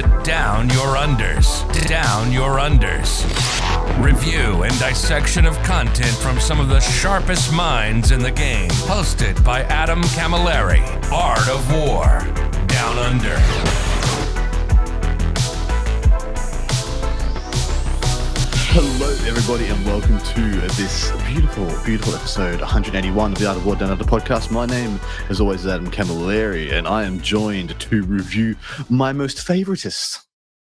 to Down Your Unders. Down Your Unders. Review and dissection of content from some of the sharpest minds in the game. Hosted by Adam Camilleri. Art of War. Down Under. Hello, everybody, and welcome to this beautiful episode 181 of the Art of War Down Under podcast. My name, as always, is Adam Camilleri, and I am joined to review my most favoritist,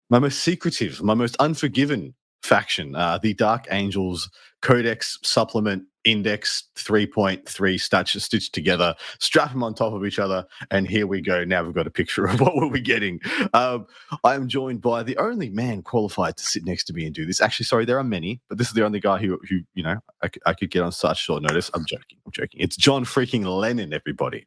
my most secretive, my most unforgiven faction, the Dark Angels Codex Supplement Index 3.3 stitched together, strap them on top of each other, and here we go. Now we've got a picture of what we'll be getting. I am joined by the only man qualified to sit next to me and do this. Actually, sorry, there are many, but this is the only guy who you know, I could get on such short notice. I'm joking. It's John freaking Lennon, everybody.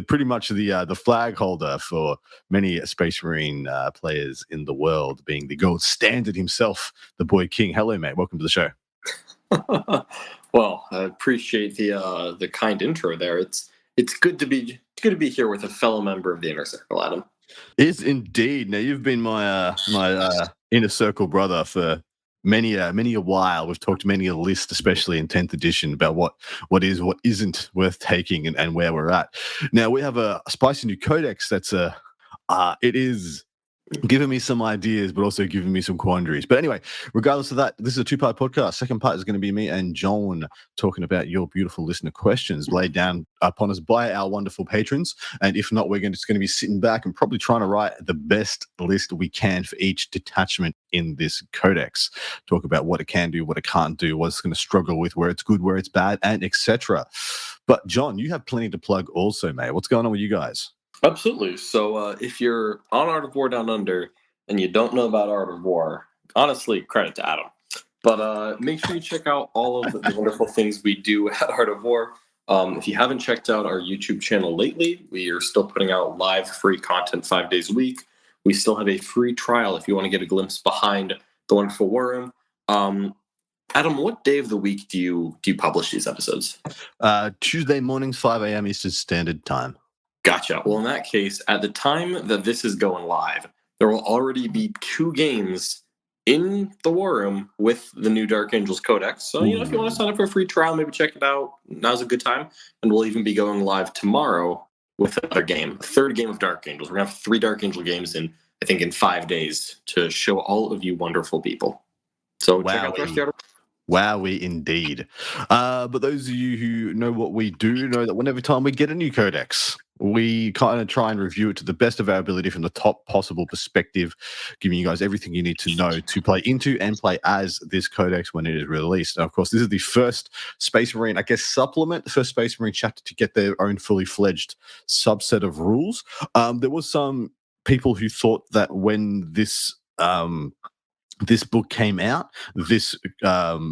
Pretty much the flag holder for many Space Marine players in the world, being the gold standard himself, the boy king. Hello, mate. Welcome to the show. Well, I appreciate the kind intro there. It's good to be here with a fellow member of the Inner Circle, Adam. Is indeed. Now you've been my Inner Circle brother for many a while. We've talked many a list, especially in 10th edition, about what is, what isn't worth taking, and where we're at. Now we have a spicy new codex that's it is giving me some ideas, but also giving me some quandaries. But anyway, regardless of that, this is a two-part podcast. Second part is going to be me and John talking about your beautiful listener questions laid down upon us by our wonderful patrons. And if not, we're just going to be sitting back and probably trying to write the best list we can for each detachment in this codex. Talk about what it can do, what it can't do, what it's going to struggle with, where it's good, where it's bad, and etc. But John, you have plenty to plug also, mate. What's going on with you guys? Absolutely. So if you're on Art of War Down Under and you don't know about Art of War, honestly, credit to Adam. But make sure you check out all of the wonderful things we do at Art of War. If you haven't checked out our YouTube channel lately, we are still putting out live free content 5 days a week. We still have a free trial if you want to get a glimpse behind the wonderful war room. Adam, what day of the week do you publish these episodes? Tuesday mornings, 5 a.m. Eastern Standard Time. Gotcha. Well, in that case, at the time that this is going live, there will already be 2 games in the War Room with the new Dark Angels Codex. So, if you want to sign up for a free trial, maybe check it out. Now's a good time. And we'll even be going live tomorrow with another game, a third game of Dark Angels. We're going to have 3 Dark Angel games in 5 days to show all of you wonderful people. So check out the rest of the article. Wowie indeed. But those of you who know what we do know that whenever time we get a new codex, we kind of try and review it to the best of our ability from the top possible perspective, giving you guys everything you need to know to play into and play as this codex when it is released. And of course, this is the first Space Marine, supplement, the first Space Marine chapter to get their own fully fledged subset of rules. There was some people who thought that when this book came out, this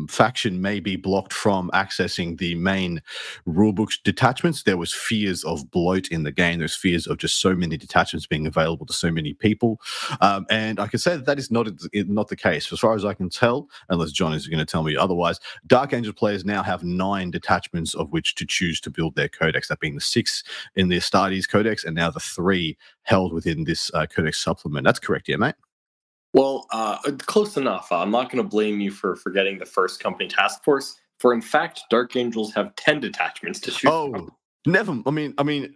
faction may be blocked from accessing the main rulebook detachments. There was fears of bloat in the game. There's fears of just so many detachments being available to so many people. And I can say that is not the case. As far as I can tell, unless John is going to tell me otherwise, Dark Angel players now have 9 detachments of which to choose to build their codex, that being the 6 in the Astartes codex and now the 3 held within this codex supplement. That's correct, yeah, mate? Well, close enough. I'm not going to blame you for forgetting the first company task force. For in fact, Dark Angels have 10 detachments to choose from. Never. I mean,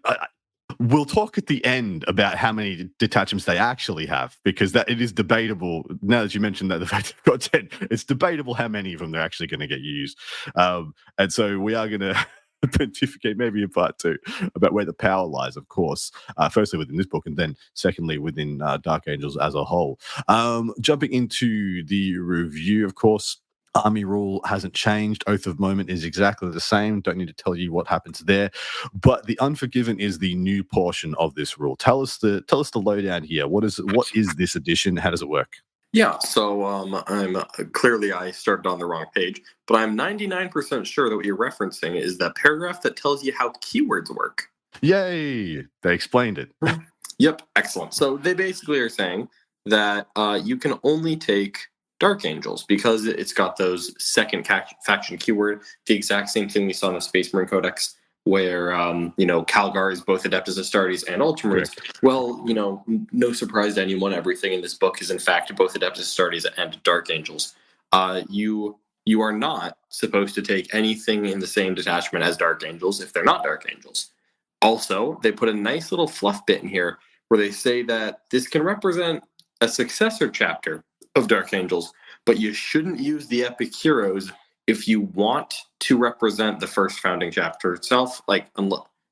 we'll talk at the end about how many detachments they actually have, because that it is debatable. Now that you mentioned that the fact they've got 10, it's debatable how many of them they're actually going to get used. And so we are going to pontificate maybe in part 2 about where the power lies, of course, firstly within this book and then secondly within Dark Angels as a whole. Jumping into the review, of course, Army rule hasn't changed. Oath of Moment is exactly the same. Don't need to tell you what happens there. But the Unforgiven is the new portion of this rule. Tell us the lowdown here. What is this edition? How does it work? Yeah, so I'm clearly I started on the wrong page, but I'm 99% sure that what you're referencing is that paragraph that tells you how keywords work. Yay! They explained it. Yep, excellent. So they basically are saying that you can only take Dark Angels because it's got those second faction keyword, the exact same thing we saw in the Space Marine Codex. where Calgar is both Adeptus Astartes and Ultramarines. Correct. Well, no surprise to anyone, everything in this book is in fact both Adeptus Astartes and Dark Angels. You are not supposed to take anything in the same detachment as Dark Angels if they're not Dark Angels. Also, they put a nice little fluff bit in here where they say that this can represent a successor chapter of Dark Angels, but you shouldn't use the Epic Heroes if you want to represent the first founding chapter itself.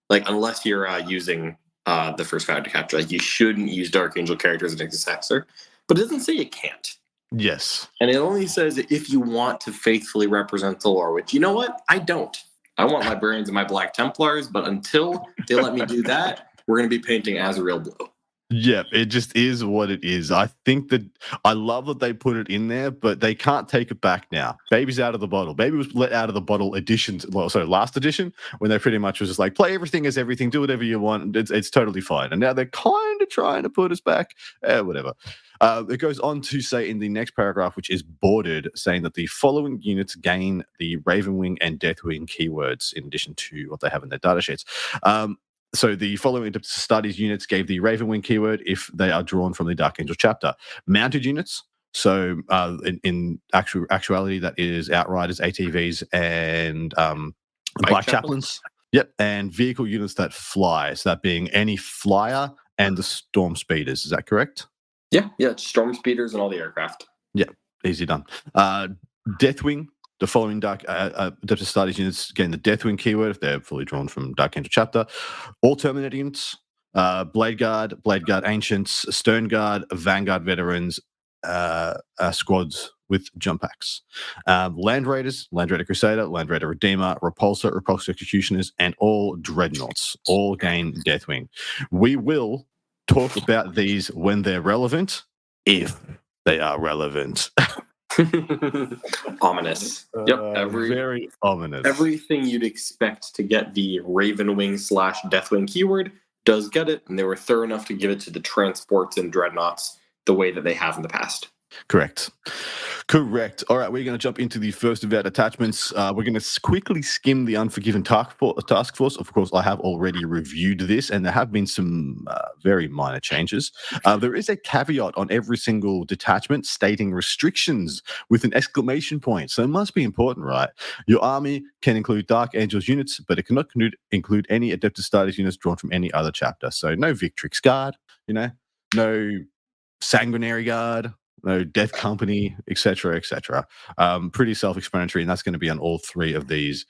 Unless you're using the first founding chapter, you shouldn't use Dark Angel characters as a successor. But it doesn't say you can't. Yes. And it only says if you want to faithfully represent the lore, which, you know what? I don't. I want Librarians and my Black Templars, but until they let me do that, we're going to be painting Azrael blue. Yeah, it just is what it is. I think that I love that they put it in there, but they can't take it back now. Baby's out of the bottle. Baby was let out of the bottle last edition, when they pretty much was just like, play everything as everything, do whatever you want. It's totally fine. And now they're kind of trying to put us back. Whatever. It goes on to say in the next paragraph, which is bordered, saying that the following units gain the Ravenwing and Deathwing keywords in addition to what they have in their data sheets. So the following studies units gave the Ravenwing keyword if they are drawn from the Dark Angel chapter. Mounted units, so in actuality, that is Outriders, ATVs, and Black Chaplains. Yep, and vehicle units that fly, so that being any flyer and the Storm Speeders. Is that correct? Yeah, Storm Speeders and all the aircraft. Yeah, easy done. Deathwing. The following Adeptus Astartes units gain the Deathwing keyword if they're fully drawn from Dark Angel chapter. All Terminator units, Blade Guard Ancients, Stern Guard, Vanguard Veterans, squads with jump packs. Land Raiders, Land Raider Crusader, Land Raider Redeemer, Repulsor Executioners, and all Dreadnoughts all gain Deathwing. We will talk about these when they're relevant, if they are relevant. Ominous. Yep. Very ominous. Everything you'd expect to get the Ravenwing / Deathwing keyword does get it, and they were thorough enough to give it to the transports and dreadnoughts the way that they have in the past. Correct. All right, we're going to jump into the first of our detachments. We're going to quickly skim the Unforgiven task force. Of course, I have already reviewed this, and there have been some very minor changes. There is a caveat on every single detachment stating restrictions with an exclamation point. So it must be important, right? Your army can include Dark Angels units, but it cannot include any Adeptus Astartes units drawn from any other chapter. So no Victrix Guard, no Sanguinary Guard, no Death Company, etc., etc. Pretty self-explanatory, and that's going to be on all three of these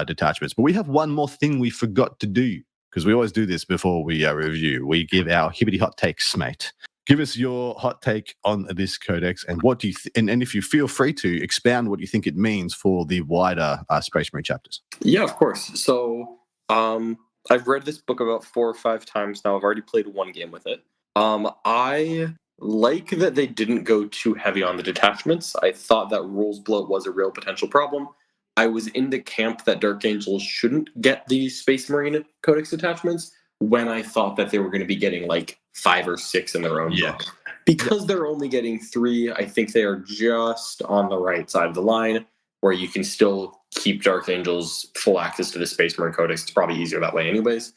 detachments. But we have one more thing we forgot to do, because we always do this before we review. We give our hibbity hot takes, mate. Give us your hot take on this codex, and what do you and if you feel free to expound what you think it means for the wider Space Marine chapters. Yeah, of course. So I've read this book about 4 or 5 times now. I've already played one game with it. I like that they didn't go too heavy on the detachments. I thought that rules bloat was a real potential problem. I was in the camp that Dark Angels shouldn't get the Space Marine Codex detachments when I thought that they were going to be getting 5 or 6 in their own book. Because they're only getting 3, I think they are just on the right side of the line, where you can still keep Dark Angels full access to the Space Marine Codex. It's probably easier that way anyways.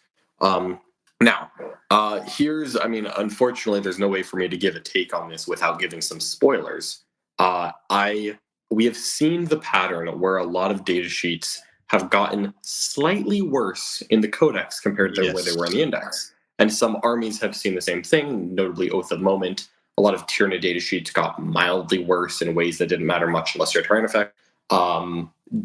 Now, unfortunately, there's no way for me to give a take on this without giving some spoilers. We have seen the pattern where a lot of data sheets have gotten slightly worse in the Codex compared to where they were in the Index. And some armies have seen the same thing, notably Oath of Moment. A lot of Tyranid data sheets got mildly worse in ways that didn't matter much unless you're a Terran effect.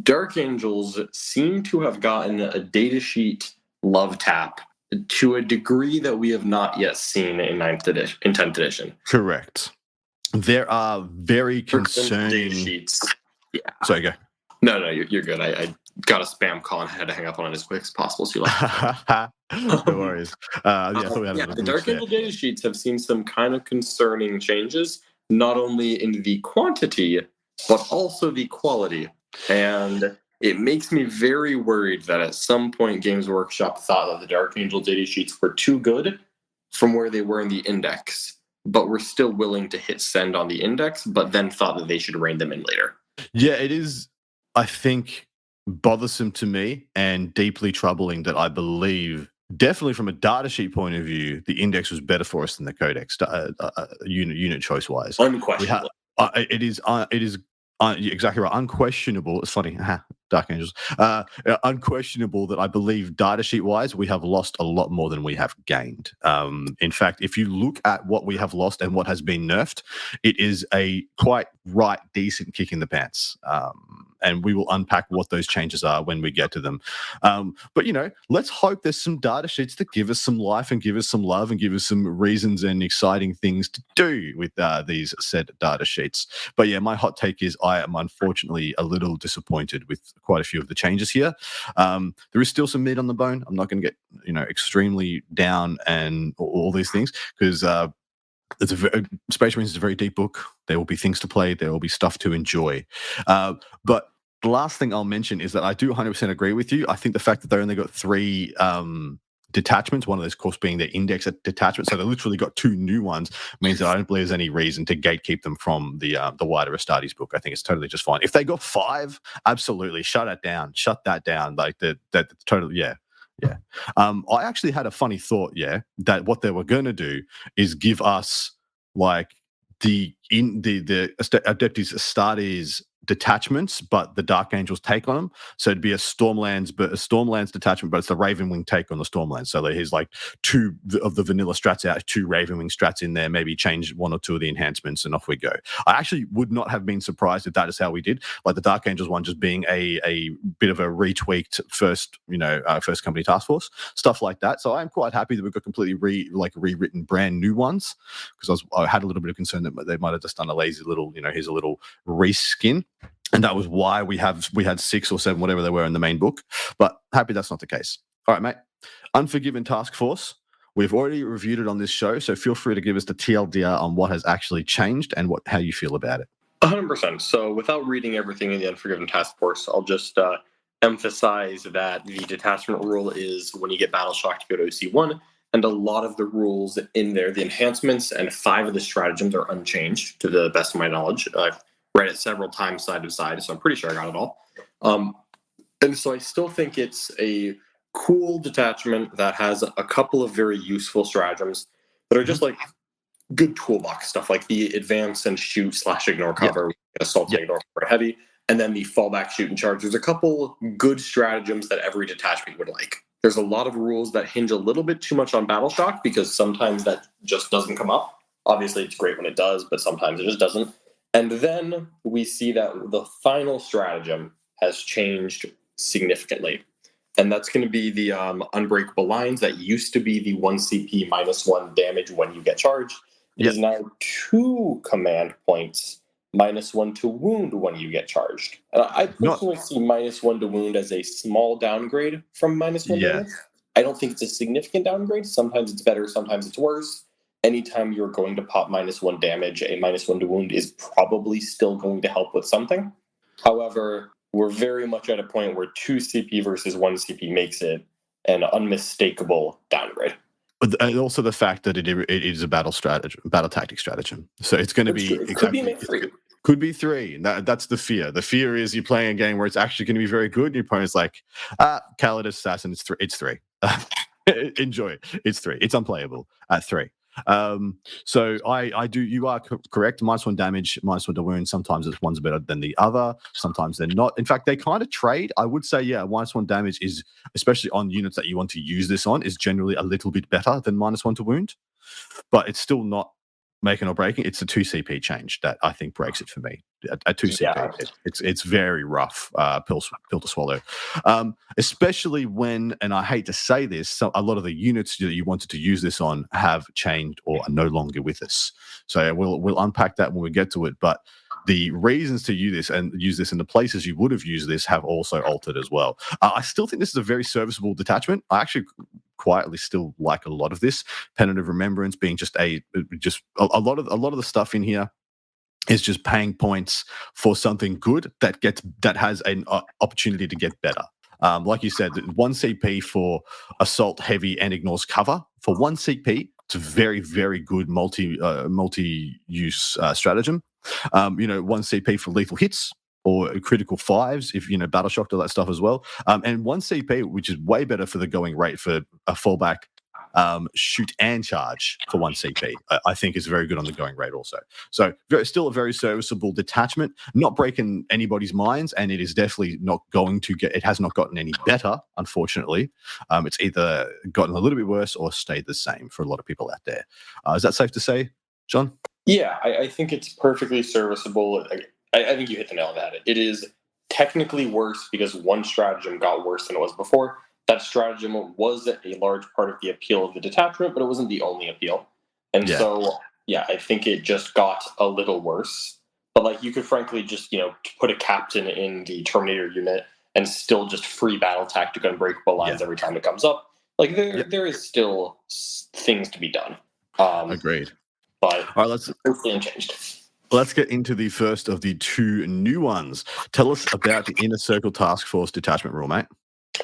Dark Angels seem to have gotten a data sheet love tap to a degree that we have not yet seen in 10th edition. Correct. There are very concerning sheets. Yeah. Sorry, go. No, you're good. I got a spam call and had to hang up on it as quick as possible. So no worries. The Dark Angel data sheets have seen some kind of concerning changes, not only in the quantity, but also the quality. And it makes me very worried that at some point Games Workshop thought that the Dark Angel data sheets were too good from where they were in the Index, but were still willing to hit send on the Index, but then thought that they should rein them in later. Yeah, it is. I think bothersome to me and deeply troubling that I believe, definitely from a datasheet point of view, the index was better for us than the Codex, unit choice wise. Unquestionably. It is exactly right. Unquestionable. It's funny. Dark Angels. Unquestionable that I believe datasheet wise, we have lost a lot more than we have gained. In fact, if you look at what we have lost and what has been nerfed, it is a quite decent kick in the pants. And we will unpack what those changes are when we get to them. But, let's hope there's some data sheets that give us some life and give us some love and give us some reasons and exciting things to do with these said data sheets. But yeah, my hot take is I am unfortunately a little disappointed with quite a few of the changes here. There is still some meat on the bone. I'm not going to get, extremely down and all these things because Space Marines is a very deep book. There will be things to play. There will be stuff to enjoy. But the last thing I'll mention is that I do 100% agree with you. I think the fact that they only got 3 detachments, one of those, of course, being their index at detachment, so they literally got 2 new ones, means that I don't believe there's any reason to gatekeep them from the wider Astartes book. I think it's totally just fine. If they got 5, absolutely, shut that down. Like that totally, yeah. I actually had a funny thought, that what they were going to do is give us like the Adeptus Astartes detachments, but the Dark Angels take on them. So it'd be a Stormlands detachment, but it's the Ravenwing take on the Stormlands. So here's like 2 of the vanilla strats out, 2 Ravenwing strats in there, maybe change 1 or 2 of the enhancements, and off we go. I actually would not have been surprised if that is how we did. Like the Dark Angels one just being a bit of a retweaked first company task force, stuff like that. So I'm quite happy that we've got completely rewritten brand new ones, because I had a little bit of concern that they might have just done a lazy little, here's a little reskin. And that was why we had 6 or 7, whatever they were in the main book. But happy that's not the case. All right, mate. Unforgiven Task Force. We've already reviewed it on this show, so feel free to give us the TLDR on what has actually changed and how you feel about it. 100%. So without reading everything in the Unforgiven Task Force, I'll just emphasize that the detachment rule is when you get battle shocked, you go to OC1, and a lot of the rules in there, the enhancements and 5 of the stratagems are unchanged to the best of my knowledge. I've read it several times side to side, so I'm pretty sure I got it all. And so I still think it's a cool detachment that has a couple of very useful stratagems that are just like good toolbox stuff, like the advance and shoot / ignore cover, assault and ignore cover heavy, and then the fallback, shoot, and charge. There's a couple good stratagems that every detachment would like. There's a lot of rules that hinge a little bit too much on battle shock because sometimes that just doesn't come up. Obviously, it's great when it does, but sometimes it just doesn't. And then we see that the final stratagem has changed significantly. And that's going to be the Unbreakable Lines. That used to be the 1 CP -1 damage when you get charged. It is now 2 command points -1 to wound when you get charged. And I personally see -1 to wound as a small downgrade from -1 damage. I don't think it's a significant downgrade. Sometimes it's better, sometimes it's worse. Anytime you're going to pop -1 damage, a -1 to wound is probably still going to help with something. However, we're very much at a point where 2 CP versus 1 CP makes it an unmistakable downgrade. And also the fact that it is a battle tactic stratagem. So it's going to be it could be made 3. Could be 3. That's the fear. The fear is you're playing a game where it's actually going to be very good, and your opponent's like, Khalid Assassin, it's 3. Enjoy it. It's 3. It's unplayable at 3. So I do. You are correct. -1 damage, -1 to wound. Sometimes one's better than the other. Sometimes they're not. In fact, they kind of trade. I would say, -1 damage is, especially on units that you want to use this on, is generally a little bit better than -1 to wound. But it's still not making or breaking. It's a 2 CP change that I think breaks it for me. At 2 CP, it's very rough pill to swallow, especially when, and I hate to say this, a lot of the units that you wanted to use this on have changed or are no longer with us. So we'll unpack that when we get to it. But the reasons to use this and the places you would have used this have also altered as well. I still think this is a very serviceable detachment. I actually quietly still like a lot of this. Penitent of Remembrance being just a lot of the stuff in here is just paying points for something good that has an opportunity to get better. Like you said, 1 CP for assault heavy and ignores cover. For 1 CP, it's a very, very good multi-use stratagem. 1 CP for lethal hits. or critical 5s, if battle shocked, all that stuff as well. And 1 CP, which is way better for the going rate for a fallback shoot and charge for 1 CP, I think is very good on the going rate also. So still a very serviceable detachment, not breaking anybody's minds, and it is definitely not going to it has not gotten any better, unfortunately. It's either gotten a little bit worse or stayed the same for a lot of people out there. Is that safe to say, John? Yeah, I think it's perfectly serviceable. I think you hit the nail on the head. It is technically worse because one stratagem got worse than it was before. That stratagem was a large part of the appeal of the detachment, but it wasn't the only appeal. And so, I think it just got a little worse. But you could frankly just, put a captain in the Terminator unit and still just free battle tactic unbreakable lines every time it comes up. There is still things to be done. Agreed. But all right, let's unchanged. Let's get into the first of the 2 new ones. Tell us about the Inner Circle Task Force detachment rule, mate.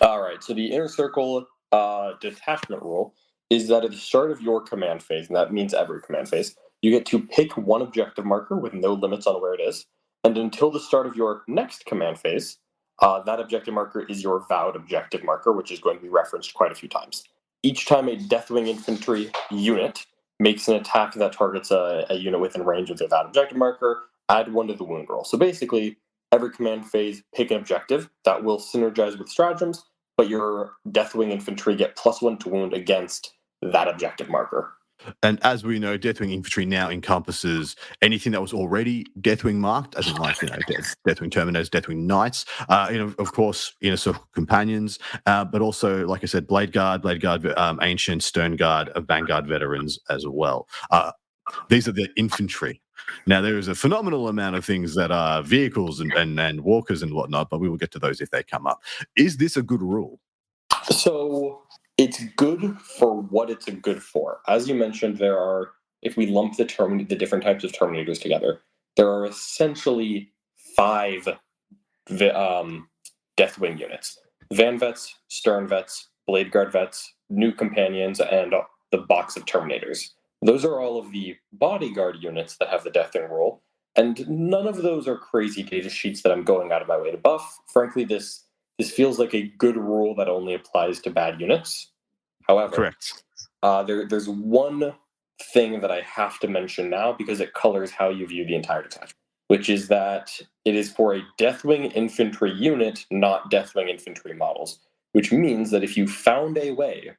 All right, so the Inner Circle detachment rule is that at the start of your command phase, and that means every command phase, you get to pick 1 objective marker with no limits on where it is, and until the start of your next command phase, that objective marker is your vowed objective marker, which is going to be referenced quite a few times. Each time a Deathwing infantry unit makes an attack that targets a unit within range of their vowed objective marker, add 1 to the wound roll. So basically, every command phase, pick an objective that will synergize with stratagems, but your Deathwing infantry get +1 to wound against that objective marker. And as we know, Deathwing infantry now encompasses anything that was already Deathwing marked, as in Deathwing Terminators, Deathwing Knights, of course, Inner Circle Companions, but also, like I said, Blade Guard, Ancient, Stern Guard, Vanguard Veterans as well. These are the infantry. Now, there is a phenomenal amount of things that are vehicles and walkers and whatnot, but we will get to those if they come up. Is this a good rule? So it's good for what it's good for. As you mentioned, there are, if we lump the different types of Terminators together, there are essentially 5 Deathwing units. Van Vets, Stern Vets, Blade Guard Vets, New Companions, and the box of Terminators. Those are all of the bodyguard units that have the Deathwing rule, and none of those are crazy data sheets that I'm going out of my way to buff. Frankly, this feels like a good rule that only applies to bad units. However, correct. There's one thing that I have to mention now because it colors how you view the entire detachment, which is that it is for a Deathwing infantry unit, not Deathwing infantry models, which means that if you found a way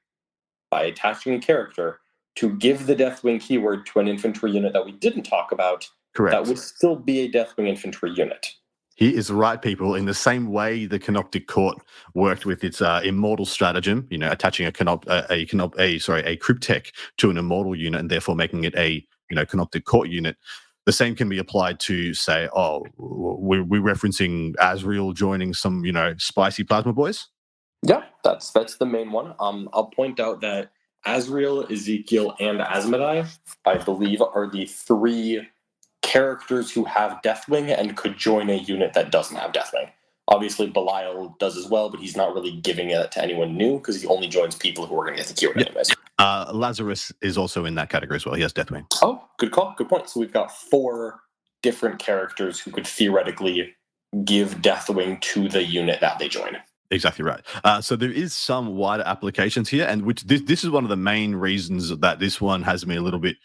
by attaching a character to give the Deathwing keyword to an infantry unit that we didn't talk about, correct, that would still be a Deathwing infantry unit. He is right, people. In the same way the Canoptic Court worked with its immortal stratagem, attaching a Cryptek to an immortal unit and therefore making it a Canoptic Court unit. The same can be applied to say, we're referencing Azrael joining some spicy plasma boys. Yeah, that's the main one. I'll point out that Azrael, Ezekiel, and Asmodai, I believe, are the 3 characters who have Deathwing and could join a unit that doesn't have Deathwing. Obviously, Belial does as well, but he's not really giving it to anyone new because he only joins people who are going to get the keyword anyways. Lazarus is also in that category as well. He has Deathwing. Oh, good call. Good point. So we've got 4 different characters who could theoretically give Deathwing to the unit that they join. Exactly right. So there is some wider applications here, and which this is one of the main reasons that this one has me a little bit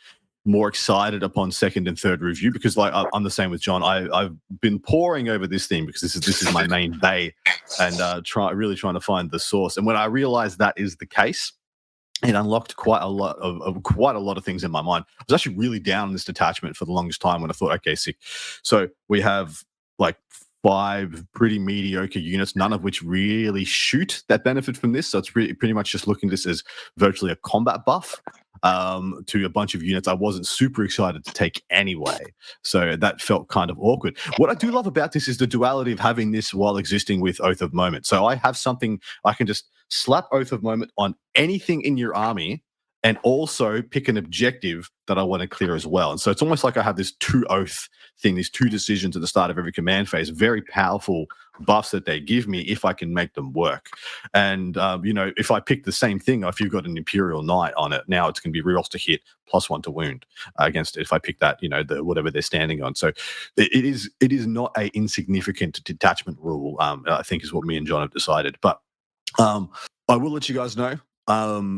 more excited upon second and third review, because I'm the same with John. I've been poring over this theme because this is my main bay, and really trying to find the source. And when I realized that is the case, it unlocked quite a lot of things in my mind. I was actually really down on this detachment for the longest time when I thought, okay, sick. So we have 5 pretty mediocre units, none of which really shoot that benefit from this. So it's pretty much just looking at this as virtually a combat buff to a bunch of units I wasn't super excited to take anyway. So that felt kind of awkward. What I do love about this is the duality of having this while existing with Oath of Moment. So I have something I can just slap Oath of Moment on anything in your army and also pick an objective that I want to clear as well. And so it's almost like I have this 2 oath thing, these 2 decisions at the start of every command phase, very powerful buffs that they give me if I can make them work. And, if I pick the same thing, if you've got an Imperial Knight on it, now it's going to be rerolls to hit, +1 to wound against it if I pick that, whatever they're standing on. So it is not a insignificant detachment rule, I think is what me and John have decided. But I will let you guys know,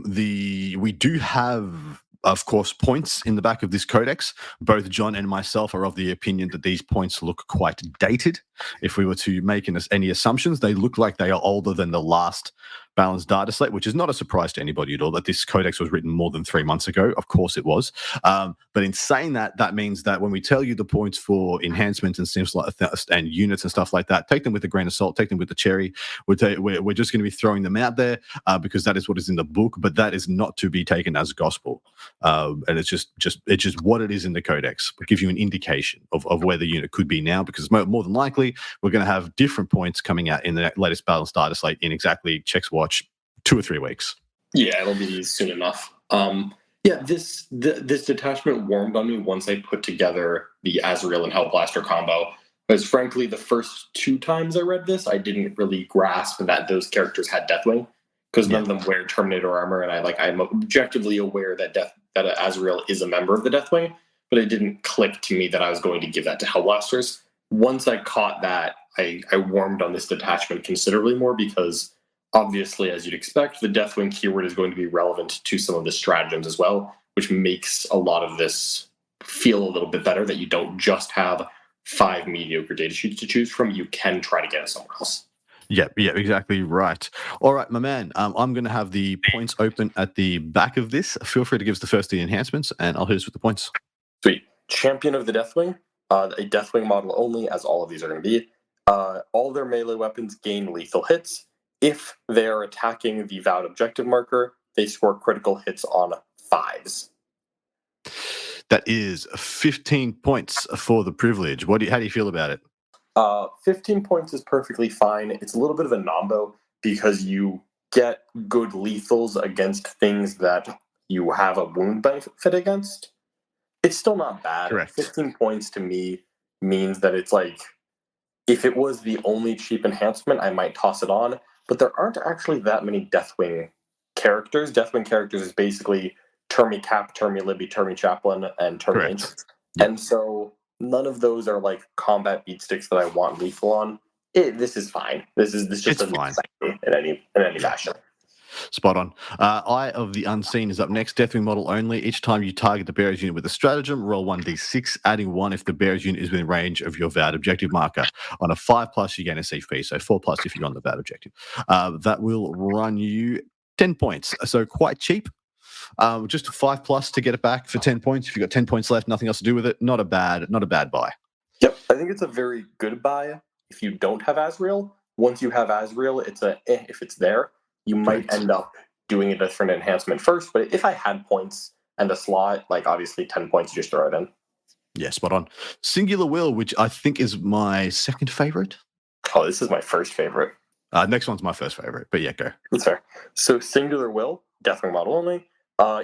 we do have, of course, points in the back of this codex. Both John and myself are of the opinion that these points look quite dated. If we were to make any assumptions, they look like they are older than the last balanced data slate, which is not a surprise to anybody at all, that this codex was written more than 3 months ago. Of course it was. But in saying that, that means that when we tell you the points for enhancements and things like and units and stuff like that, take them with a grain of salt, take them with a cherry. We're just going to be throwing them out there because that is what is in the book, but that is not to be taken as gospel. And it's just what it is in the codex. It gives you an indication of where the unit could be now, because more than likely we're going to have different points coming out in the latest balanced data slate in exactly checks watch 2 or 3 weeks. Yeah, it'll be soon enough. This detachment warmed on me once I put together the Azrael and Hellblaster combo. Because frankly, the first 2 times I read this, I didn't really grasp that those characters had Deathwing, because none of them wear Terminator armor, and I'm objectively aware that Azrael is a member of the Deathwing, but it didn't click to me that I was going to give that to Hellblasters. Once I caught that, I warmed on this detachment considerably more, because obviously, as you'd expect, the Deathwing keyword is going to be relevant to some of the stratagems as well, which makes a lot of this feel a little bit better, that you don't just have 5 mediocre data sheets to choose from. You can try to get it somewhere else. Yeah, exactly right. All right, my man, I'm going to have the points open at the back of this. Feel free to give us the first of the enhancements, and I'll hit us with the points. Sweet. Champion of the Deathwing, a Deathwing model only, as all of these are going to be. All their melee weapons gain lethal hits. If they are attacking the vowed objective marker, they score critical hits on 5s. That is 15 points for the privilege. How do you feel about it? 15 points is perfectly fine. It's a little bit of a nombo, because you get good lethals against things that you have a wound benefit against. It's still not bad. Correct. 15 points to me means that it's like, if it was the only cheap enhancement, I might toss it on. But there aren't actually that many Deathwing characters. Deathwing characters is basically Termy Cap, Termy Libby, Termy Chaplain, and Termy Ancient. Yep. And so none of those are like combat beatsticks that I want lethal on. This is fine. This just doesn't excite me in any fashion. Spot on. Eye of the Unseen is up next. Deathwing model only. Each time you target the bearer's unit with a stratagem, roll 1d6, adding 1 if the bearer's unit is within range of your vowed objective marker. On a 5+, you gain a CP, so 4+ if you're on the vowed objective. That will run you 10 points. So quite cheap. Just a 5+ to get it back for 10 points. If you've got 10 points left, nothing else to do with it. Not a bad buy. Yep, I think it's a very good buy if you don't have Azrael. Once you have Azrael, it's if it's there. You might end up doing a different enhancement first, but if I had points and a slot, like obviously 10 points, you just throw it in. Yeah, spot on. Singular Will, which I think is my second favorite. Oh, this is my first favorite. Next one's my first favorite, but yeah, go. That's fair. So Singular Will, Deathwing model only.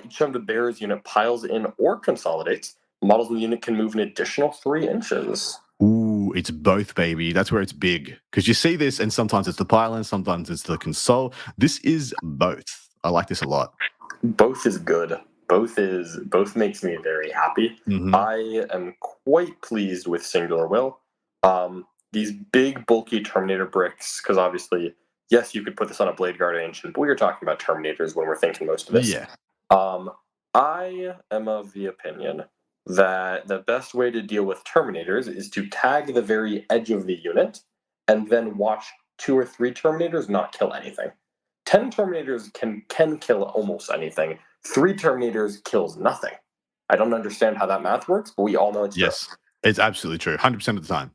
Each time the bearer's unit piles in or consolidates, models of the unit can move an additional 3 inches. Ooh, it's both, baby. That's where it's big. Because you see this, and sometimes it's the pile-in, sometimes it's the console. This is both. I like this a lot. Both is good. Both makes me very happy. Mm-hmm. I am quite pleased with Singular Will. These big, bulky Terminator bricks, because obviously, yes, you could put this on a Blade Guard Ancient, but we are talking about Terminators when we're thinking most of this. Yeah. I am of the opinion that the best way to deal with Terminators is to tag the very edge of the unit and then watch 2 or 3 Terminators not kill anything. 10 Terminators can kill almost anything. 3 Terminators kills nothing. I don't understand how that math works, but we all know it's true. Yes, it's absolutely true. 100% of the time.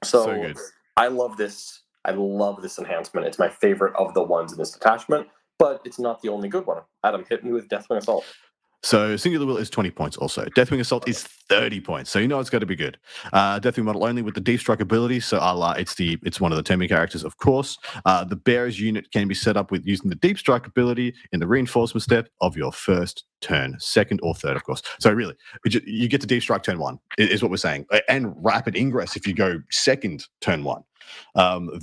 So good. I love this. I love this enhancement. It's my favorite of the ones in this detachment, but it's not the only good one. Adam, hit me with Deathwing Assault. So Singular Will is 20 points also. Deathwing Assault is 30 points. So you know it's got to be good. Deathwing model only with the Deep Strike ability. So it's one of the Terminator characters, of course. The bearer's unit can be set up with using the Deep Strike ability in the reinforcement step of your first turn, second or third, of course. So really, you get to Deep Strike turn 1 is what we're saying. And Rapid Ingress if you go second turn 1.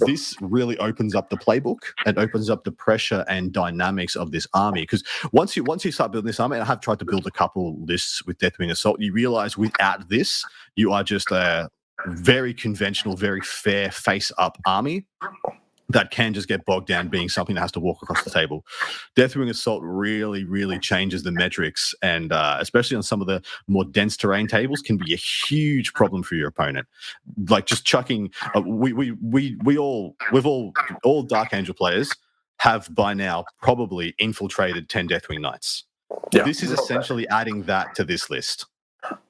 This really opens up the playbook and opens up the pressure and dynamics of this army. Because once you start building this army, and I have tried to build a couple lists with Deathwing Assault, you realize without this, you are just a very conventional, very fair face-up army that can just get bogged down being something that has to walk across the table. Deathwing Assault really, really changes the metrics, and especially on some of the more dense terrain tables, can be a huge problem for your opponent. Like just chucking, all Dark Angel players have by now probably infiltrated 10 Deathwing Knights. Yeah. This is essentially adding that to this list.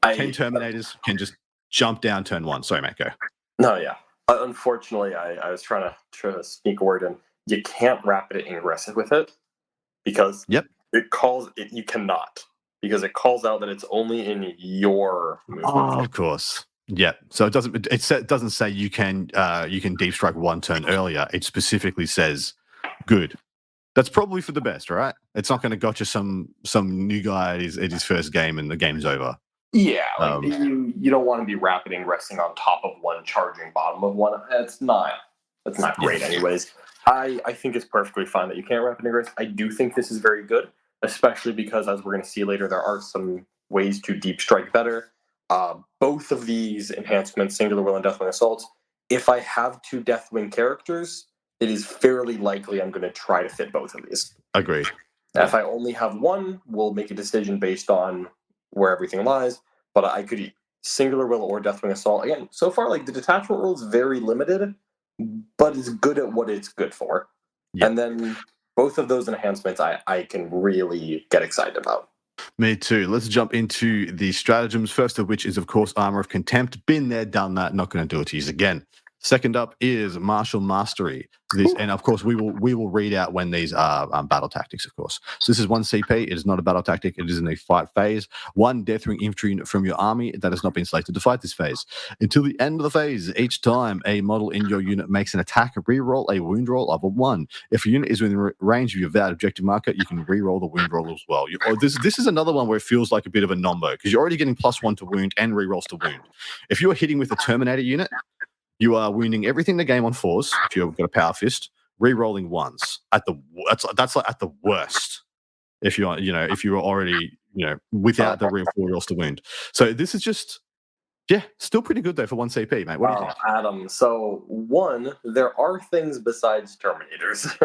10 Terminators can just jump down turn one. Sorry, Matt, go. No, yeah. Unfortunately, I was trying to sneak a word in. You can't rapid ingress with it because you cannot, because it calls out that it's only in your movement. Oh, of course. Yeah. So it doesn't say you can deep strike one turn earlier. It specifically says good. That's probably for the best, right? It's not going to gotcha some new guy at his first game and the game's over. Yeah, you don't want to be rapid ingressing on top of one, charging bottom of one. That's not great, anyways. I think it's perfectly fine that you can't rapid ingress. I do think this is very good, especially because, as we're going to see later, there are some ways to deep strike better. Both of these enhancements, Singular Will and Deathwing Assault, if I have two Deathwing characters, it is fairly likely I'm going to try to fit both of these. Agreed. If I only have one, we'll make a decision based on where everything lies, but I could Singular Will or Deathwing Assault. Again, so far, like, the detachment rule is very limited, but it's good at what it's good for. Yep. And then both of those enhancements I can really get excited about. Me too. Let's jump into the stratagems, first of which is, of course, Armor of Contempt. Been there, done that, not going to do it to you again. Second up is Martial Mastery. And of course, we will read out when these are battle tactics, of course. So this is 1 CP. It is not a battle tactic. It is in a fight phase. 1 Deathwing infantry from your army that has not been selected to fight this phase. Until the end of the phase, each time a model in your unit makes an attack, reroll a wound roll of a 1. If a unit is within range of your vowed objective marker, you can reroll the wound roll as well. This is another one where it feels like a bit of a nombo, because you're already getting +1 to wound and rerolls to wound. If you're hitting with a Terminator unit, you are wounding everything in the game on 4s. If you've got a power fist, re-rolling 1s that's like at the worst. If you're already without the real 4 rolls to wound. So this is just still pretty good though for 1 CP, mate. What do you think, Adam? So there are things besides Terminators.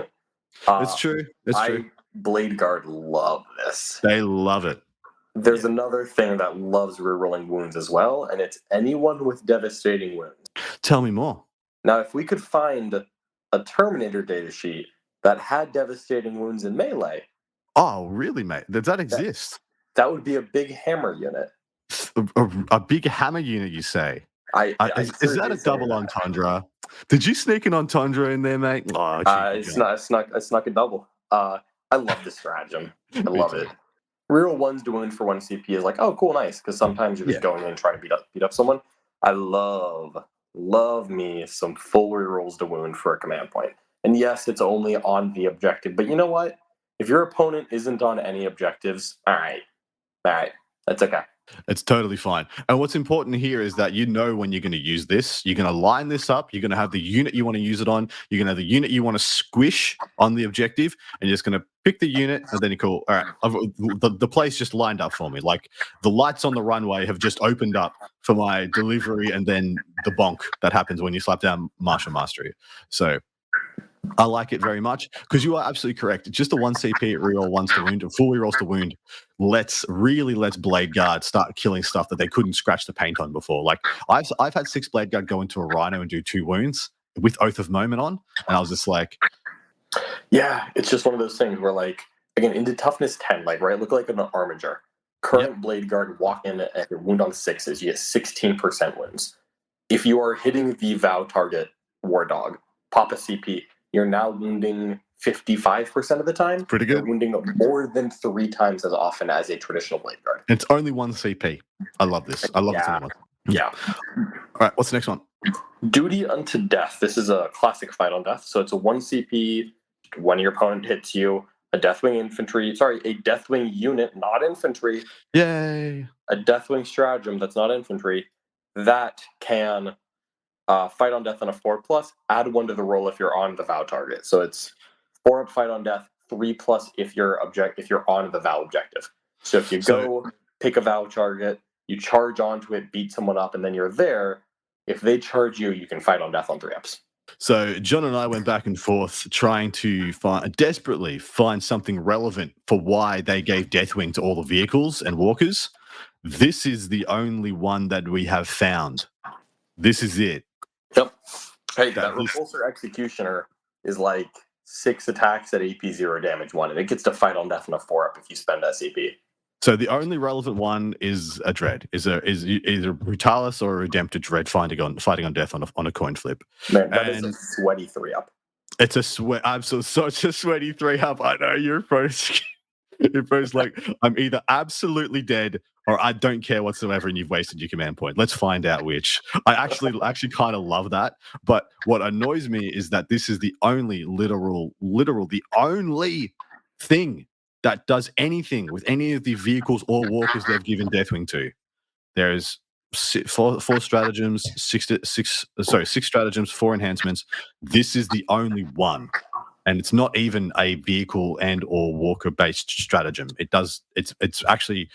It's true. It's true. Blade Guard love this. They love it. There's another thing that loves rerolling wounds as well, and it's anyone with devastating wounds. Tell me more. Now, if we could find a Terminator datasheet that had devastating wounds in melee. Oh, really, mate? Does that exist? That would be a big hammer unit. A big hammer unit, you say? Is that a double entendre? Did you sneak an entendre in there, mate? Oh, it's not a double. I love this stratagem. I love it. Reroll 1's doing for 1 CP is like, oh, cool, nice, because sometimes you're just going in and trying to beat up someone. I love me some full rerolls to wound for a command point. And yes, it's only on the objective, but you know what? If your opponent isn't on any objectives, all right, that's okay. It's totally fine. And what's important here is that you know when you're going to use this. You're going to line this up. You're going to have the unit you want to use it on. You're going to have the unit you want to squish on the objective. And you're just going to pick the unit. And then you call, all right, the place just lined up for me. Like the lights on the runway have just opened up for my delivery and then the bonk that happens when you slap down Martial Mastery. So I like it very much because you are absolutely correct. Just a 1 CP reroll 1s to wound and full rerolls to wound lets Blade Guard start killing stuff that they couldn't scratch the paint on before. Like I've had 6 Blade Guard go into a Rhino and do 2 wounds with Oath of Moment on, and I was just like, yeah, it's just one of those things where, like, again, into toughness 10, like, right, look like an Armiger. Current Blade Guard walk in at your wound on 6s, you get 16% wounds. If you are hitting the vow target War Dog, pop a CP. You're now wounding 55% of the time. Pretty good. You're wounding more than 3 times as often as a traditional Blade Guard. It's only 1 CP. I love this. I love this one. Yeah. All right, what's the next one? Duty unto Death. This is a classic fight on death. So it's a 1 CP. When your opponent hits you, a Deathwing unit, not infantry. Yay. A Deathwing stratagem that's not infantry that can fight on death on a 4+, add 1 to the roll if you're on the vow target. So it's 4 up fight on death, 3+ if you're on the vow objective. So if you go pick a vow target, you charge onto it, beat someone up, and then you're there. If they charge you, you can fight on death on 3-ups. So John and I went back and forth trying to desperately find something relevant for why they gave Deathwing to all the vehicles and walkers. This is the only one that we have found. This is it. Yep. Hey, that Repulsor Executioner is like 6 attacks at AP 0 damage 1, and it gets to fight on death on a 4-up if you spend SCP. So the only relevant one is a Dread, is either Brutalis or a Redemptor Dread fighting on death on a coin flip. Man, that is a sweaty 3-up. It's a sweat. I'm such a sweaty 3-up. I know you're first. You're first like I'm either absolutely dead or I don't care whatsoever, and you've wasted your command point. Let's find out which. I actually kind of love that. But what annoys me is that this is the only literal, the only thing that does anything with any of the vehicles or walkers they've given Deathwing to. There's four stratagems, six stratagems, 4 enhancements. This is the only one. And it's not even a vehicle and or walker based stratagem. It's actually,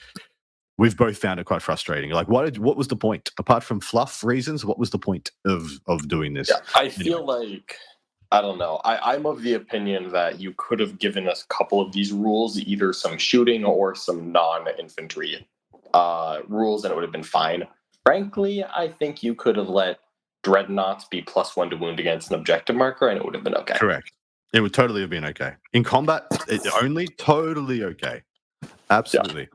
we've both found it quite frustrating. Like, what was the point? Apart from fluff reasons, what was the point of doing this? Yeah, I feel like, I don't know. I'm of the opinion that you could have given us a couple of these rules, either some shooting or some non-infantry rules, and it would have been fine. Frankly, I think you could have let Dreadnoughts be +1 to wound against an objective marker, and it would have been okay. Correct. It would totally have been okay. In combat, only totally okay. Absolutely.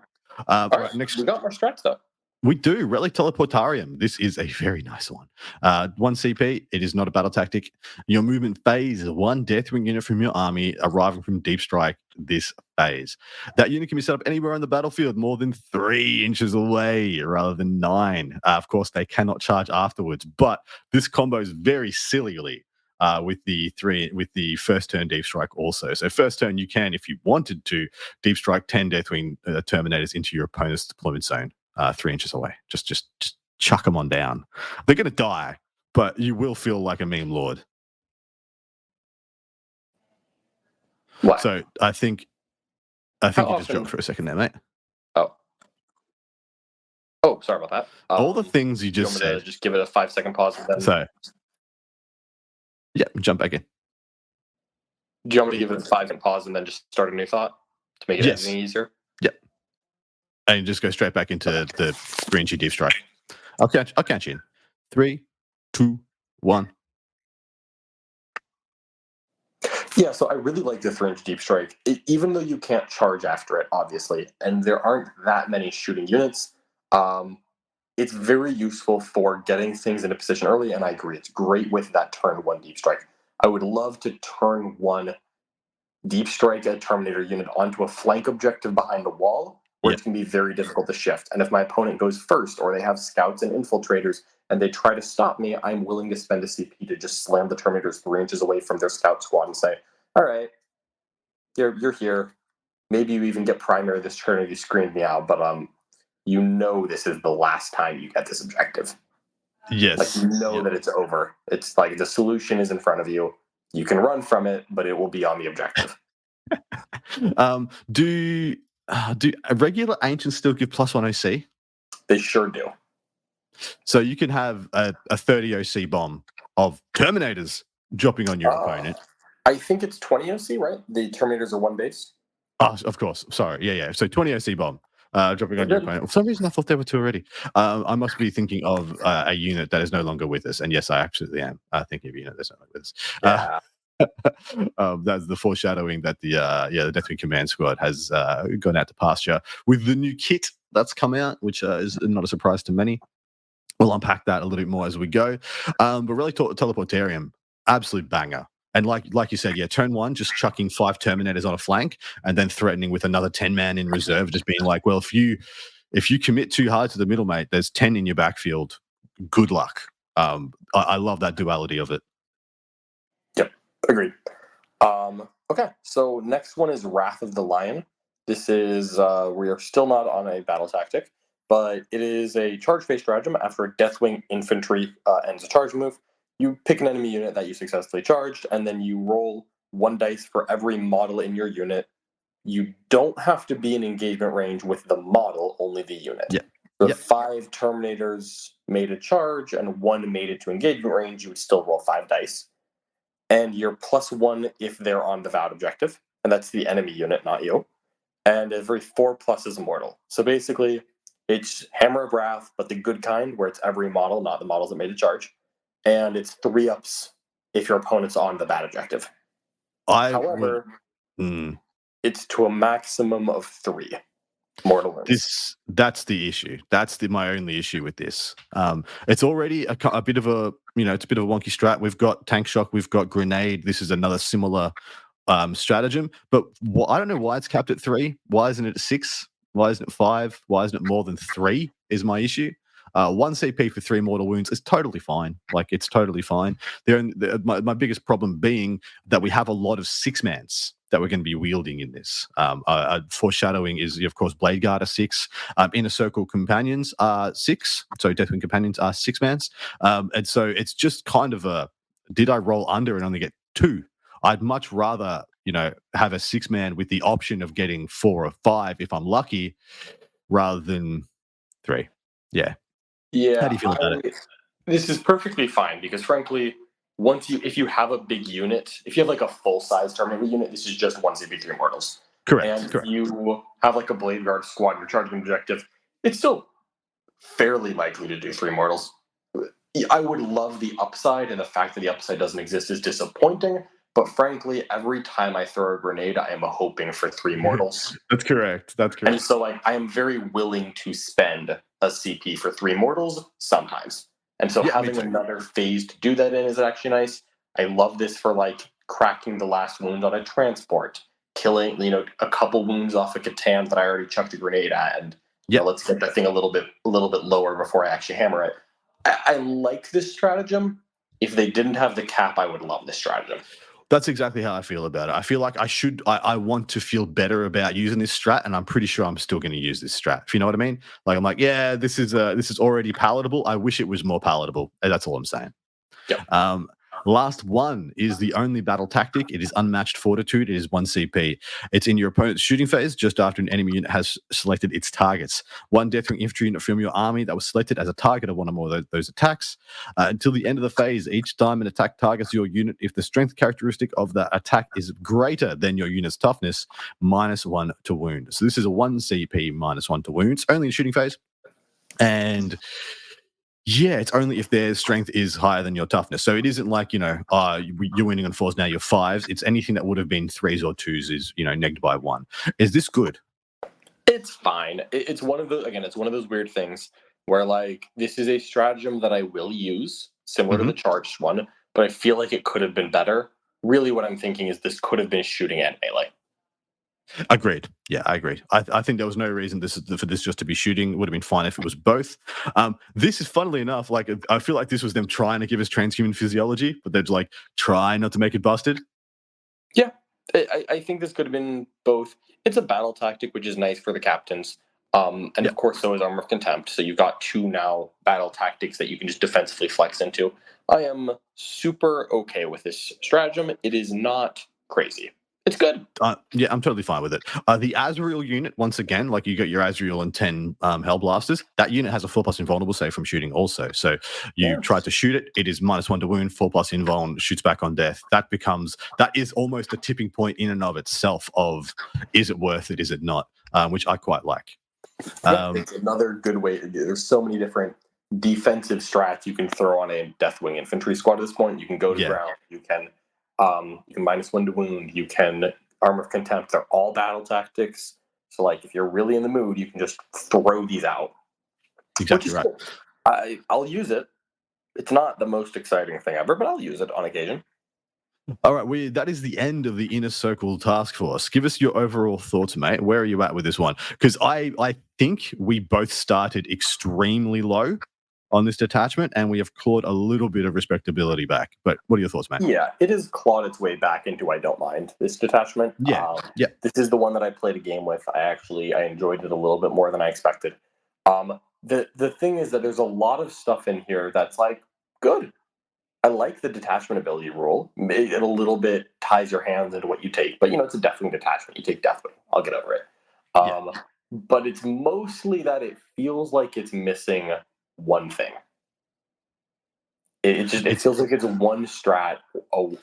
Yeah. Right, next, we got more strats, though. We do. Relic Teleportarium. This is a very nice one. 1 CP. It is not a battle tactic. Your movement phase is 1 Deathwing unit from your army arriving from Deep Strike this phase. That unit can be set up anywhere on the battlefield more than 3 inches away rather than 9. Of course, they cannot charge afterwards, but this combo is very sillily with the first turn Deep Strike also. So first turn, you can, if you wanted to, Deep Strike 10 Deathwing Terminators into your opponent's deployment zone. 3 inches away. Just chuck them on down. They're going to die, but you will feel like a meme lord. What? So I think you just dropped for a second there, mate. Oh, sorry about that. All the things you just said. Just give it a 5-second pause. And then... So, yeah, jump back in. Do you want me to give it a 5-second pause and then just start a new thought to make it anything easier? Yep. And just go straight back into the green Deep Strike. I'll count you in. 3, 2, 1. Yeah, so I really like the 3-inch Deep Strike, even though you can't charge after it, obviously, and there aren't that many shooting units. It's very useful for getting things into position early, and I agree, it's great with that turn 1 Deep Strike. I would love to turn 1 Deep Strike a Terminator unit onto a flank objective behind a wall, where it can be very difficult to shift. And if my opponent goes first, or they have scouts and infiltrators, and they try to stop me, I'm willing to spend a CP to just slam the Terminators 3 inches away from their scout squad and say, all right, you're here. Maybe you even get primary this turn if you screened me out, but you know this is the last time you get this objective. Yes. Like, you know that it's over. It's like the solution is in front of you. You can run from it, but it will be on the objective. Do regular ancients still give +1 OC? They sure do. So you can have a 30 OC bomb of Terminators dropping on your opponent. I think it's 20 OC, right? The Terminators are 1 base. Oh, of course. Sorry. Yeah. So 20 OC bomb dropping on your opponent. For some reason, I thought there were 2 already. I must be thinking of a unit that is no longer with us. And yes, I absolutely am thinking of a unit that's no longer with us. Yeah. That's the foreshadowing that the Deathwing Command Squad has gone out to pasture with the new kit that's come out, which is not a surprise to many. We'll unpack that a little bit more as we go. But really, Teleportarium, absolute banger. And like you said, turn 1, just chucking 5 Terminators on a flank, and then threatening with another 10-man in reserve, just being like, well, if you commit too hard to the middle, mate, there's 10 in your backfield. Good luck. I love that duality of it. Yep, agreed. Okay, so next one is Wrath of the Lion. This is, we are still not on a battle tactic, but it is a charge phase stratagem after a Deathwing infantry ends a charge move. you pick an enemy unit that you successfully charged, and then you roll 1 dice for every model in your unit. You don't have to be in engagement range with the model, only the unit. Yeah. So Yeah. if 5 Terminators made a charge and 1 made it to engagement range, you would still roll 5 dice. And you're +1 if they're on the Vowed objective, and that's the enemy unit, not you. And every 4+ is immortal. So basically, it's Hammer of Wrath, but the good kind, where it's every model, not the models that made a charge. And it's 3-ups if your opponent's on the bad objective. However, it's to a maximum of 3 mortal wounds. That's the issue. That's my only issue with this. It's already a bit of a it's a bit of a wonky strat. We've got tank shock, we've got grenade. This is another similar stratagem, but I don't know why it's capped at 3. Why isn't it at 6? Why isn't it 5? Why isn't it more than 3? Is my issue. 1 CP for 3 mortal wounds is totally fine. Like, it's totally fine. My biggest problem being that we have a lot of 6-mans that we're going to be wielding in this. Foreshadowing is, of course, Blade Guard are 6. Inner Circle Companions are 6. So Deathwing Companions are 6-mans. And so it's just kind of did I roll under and only get 2? I'd much rather, have a 6-man with the option of getting 4 or 5 if I'm lucky, rather than 3. Yeah. Yeah. How do you feel about it? This is perfectly fine because, frankly, if you have a big unit, if you have like a full-size Terminator unit, this is just 1 CP3 mortals. Correct. And if you have like a Blade Guard squad, you're charging objective, it's still fairly likely to do 3 mortals. I would love the upside, and the fact that the upside doesn't exist is disappointing. But frankly, every time I throw a grenade, I am hoping for 3 mortals. That's correct. And so, I am very willing to spend a CP for 3 mortals sometimes. And so having another phase to do that in is actually nice. I love this for cracking the last wound on a transport, killing a couple wounds off a Catan that I already chucked a grenade at, and let's get that thing a little bit lower before I actually hammer it. I like this stratagem. If they didn't have the cap, I would love this stratagem. That's exactly how I feel about it. I feel like I want to feel better about using this strat, and I'm pretty sure I'm still going to use this strat. If you know what I mean? I'm like, yeah, this is already palatable. I wish it was more palatable. That's all I'm saying. Yep. Last one is the only battle tactic. It is Unmatched Fortitude. It is 1 CP. It's in your opponent's shooting phase just after an enemy unit has selected its targets. 1 Deathwing infantry unit from your army that was selected as a target of one or more of those attacks. Until the end of the phase, each time an attack targets your unit, if the strength characteristic of that attack is greater than your unit's toughness, -1 to wound. So this is a 1 CP -1 to wound. It's only in shooting phase. And yeah, it's only if their strength is higher than your toughness. So it isn't like, you're winning on 4s, now you're 5s. It's anything that would have been 3s or 2s is, negged by 1. Is this good? It's fine. It's one of those weird things where, this is a stratagem that I will use, similar to the charged one, but I feel like it could have been better. Really what I'm thinking is this could have been shooting at melee. Agreed. Yeah, I agree. I think there was no reason for this just to be shooting. It would have been fine if it was both. This is, funnily enough, I feel like this was them trying to give us transhuman physiology, but they're try not to make it busted. Yeah, I think this could have been both. It's a battle tactic, which is nice for the captains. And of course, so is Armor of Contempt. So you've got 2 now battle tactics that you can just defensively flex into. I am super okay with this stratagem. It is not crazy. It's good. Yeah, I'm totally fine with it. The Azrael unit, once again, you get your Azrael and 10 Hellblasters. That unit has a 4+ invulnerable save from shooting also. So you try to shoot it, it is -1 to wound, 4+ invuln, shoots back on death. That is almost a tipping point in and of itself of, is it worth it, is it not? Which I quite like. It's another good way. There's so many different defensive strats you can throw on a Deathwing infantry squad at this point. You can go to ground. You can -1 to wound. You can Armor of Contempt. They're all battle tactics. So, if you're really in the mood, you can just throw these out. Exactly right. Cool. I'll use it. It's not the most exciting thing ever, but I'll use it on occasion. All right, that is the end of the Inner Circle Task Force. Give us your overall thoughts, mate. Where are you at with this one? Because I think we both started extremely low on this detachment, and we have clawed a little bit of respectability back. But what are your thoughts, mate? Yeah, it has clawed its way back into I don't mind this detachment. Yeah. This is the one that I played a game with. I enjoyed it a little bit more than I expected. The thing is that there's a lot of stuff in here that's good. I like the detachment ability rule. It a little bit ties your hands into what you take, but it's a Deathwing detachment. You take Deathwing. I'll get over it. Yeah. But it's mostly that it feels like it's missing one thing. It feels like it's one strat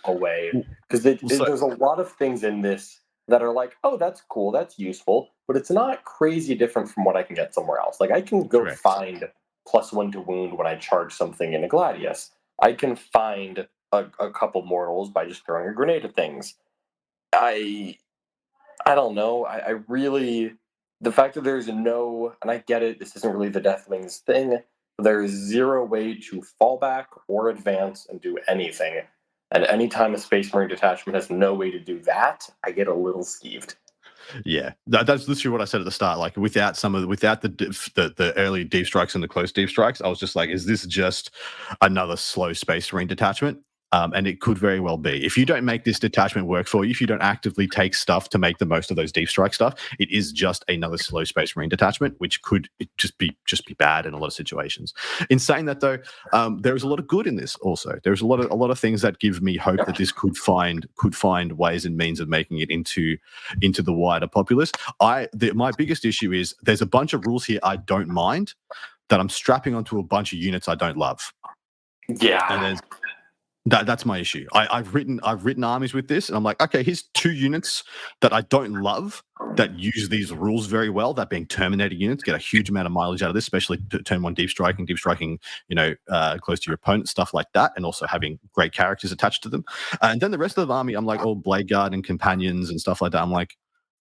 away, because there's a lot of things in this that are like, oh, that's cool, that's useful, but it's not crazy different from what I can get somewhere else. Like I can go find +1 to wound when I charge something in a Gladius. I can find a couple mortals by just throwing a grenade at things. I don't know. I really, the fact that there's no, and I get it, this isn't really the Deathwings thing. There's zero way to fall back or advance and do anything. And anytime a Space Marine detachment has no way to do that, I get a little skeeved. Yeah, that's literally what I said at the start. Like without the early deep strikes and the close deep strikes, I was just like, is this just another slow Space Marine detachment? And it could very well be. If you don't make this detachment work for you, if you don't actively take stuff to make the most of those deep strike stuff, it is just another slow Space Marine detachment, which could just be bad in a lot of situations. In saying that, though, there is a lot of good in this. Also, there's a lot of things that give me hope that this could find ways and means of making it into the wider populace. My biggest issue is there's a bunch of rules here I don't mind that I'm strapping onto a bunch of units I don't love. Yeah, and that's my issue. I've written armies with this, and I'm like, okay, here's 2 units that I don't love that use these rules very well. That being Terminator units, get a huge amount of mileage out of this, especially turn 1 deep striking, close to your opponent, stuff like that, and also having great characters attached to them. And then the rest of the army, I'm like, Blade Guard and companions and stuff like that. I'm like,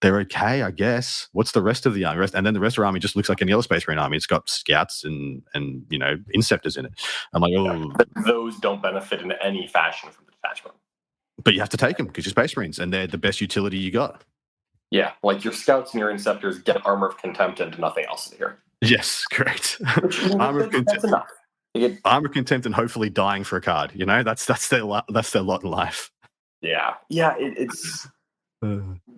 they're okay, I guess. What's the rest of the army? And then the rest of the army just looks like any other Space Marine army. It's got scouts and inceptors in it. I'm like, those don't benefit in any fashion from the detachment. But you have to take them because you're Space Marines, and they're the best utility you got. Yeah, like your scouts and your inceptors get Armor of Contempt and nothing else in here. Yes, correct. Armor of Contempt. That's enough. Armor of Contempt and hopefully dying for a card. That's their lot in life. Yeah, it's.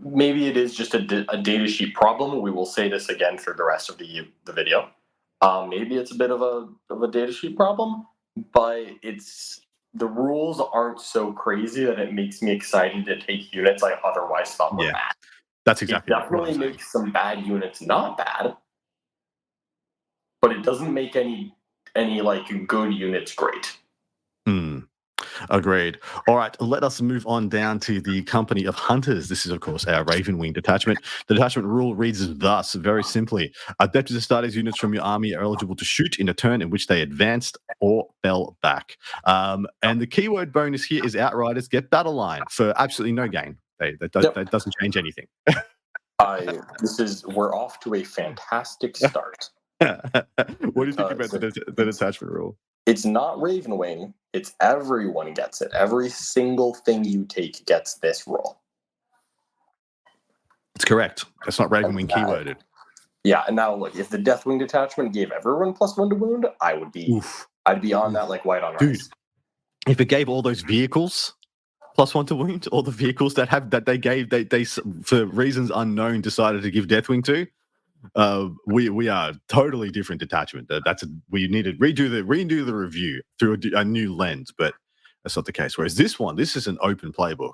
Maybe it is just a data sheet problem. We will say this again for the rest of the video. Maybe it's a bit of a data sheet problem, but the rules aren't so crazy that it makes me excited to take units I otherwise thought were bad. That's exactly. It definitely makes some bad units not bad, but it doesn't make any like good units great. Agreed. All right, let us move on down to the company of hunters. This is, of course, our Ravenwing detachment. The detachment rule reads thus, very simply. Adeptus Astartes units from your army are eligible to shoot in a turn in which they advanced or fell back. And the keyword bonus here is Outriders get battle line for absolutely no gain. That doesn't change anything. We're off to a fantastic start. What do you think about the detachment rule? It's not Ravenwing. It's everyone gets it. Every single thing you take gets this rule. It's correct. That's not Ravenwing keyworded. Yeah, and now look, if the Deathwing detachment gave everyone +1 to wound, I'd be on that like white on rice. Dude, if it gave all those vehicles +1 to wound, all the vehicles that they for reasons unknown decided to give Deathwing to, we are totally different detachment. We need to redo the review through a new lens, but that's not the case. Whereas this is an open playbook,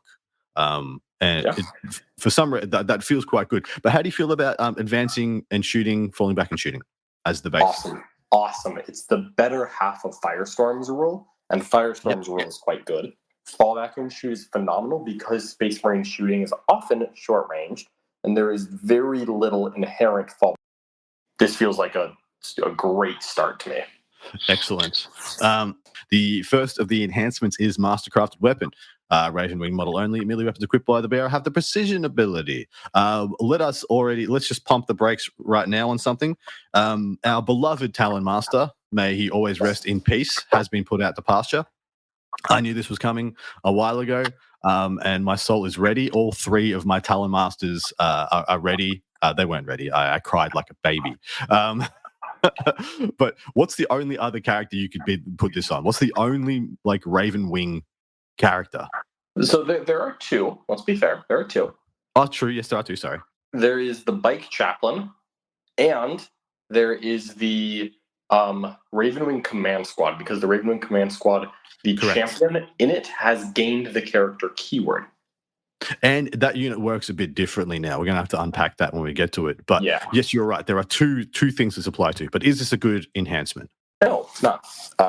for some reason that feels quite good. But how do you feel about advancing and shooting, falling back and shooting as the base? Awesome. It's the better half of Firestorm's rule, and Firestorm's rule is quite good. Fall back and shoot is phenomenal because Space Marine shooting is often short ranged, and there is very little inherent fall. This feels like a great start to me. Excellent. The first of the enhancements is Mastercrafted Weapon. Ravenwing model only. Melee weapons equipped by the bearer have the precision ability. Let's just pump the brakes right now on something. Our beloved Talon Master, may he always rest in peace, has been put out to pasture. I knew this was coming a while ago, and my soul is ready. All 3 of my Talon Masters are ready. They weren't ready. I cried like a baby. But what's the only other character you could put this on? What's the only like Ravenwing character? So there are 2. Let's be fair. There are 2. Oh, true. Yes, there are 2. Sorry. There is the Bike Chaplain, and there is the Ravenwing Command Squad, because the Ravenwing Command Squad, the Correct. champion in it has gained the character keyword. And that unit works a bit differently now. We're going to have to unpack that when we get to it. But Yeah. yes, you're right. There are two things this apply to. But is this a good enhancement? No, it's not.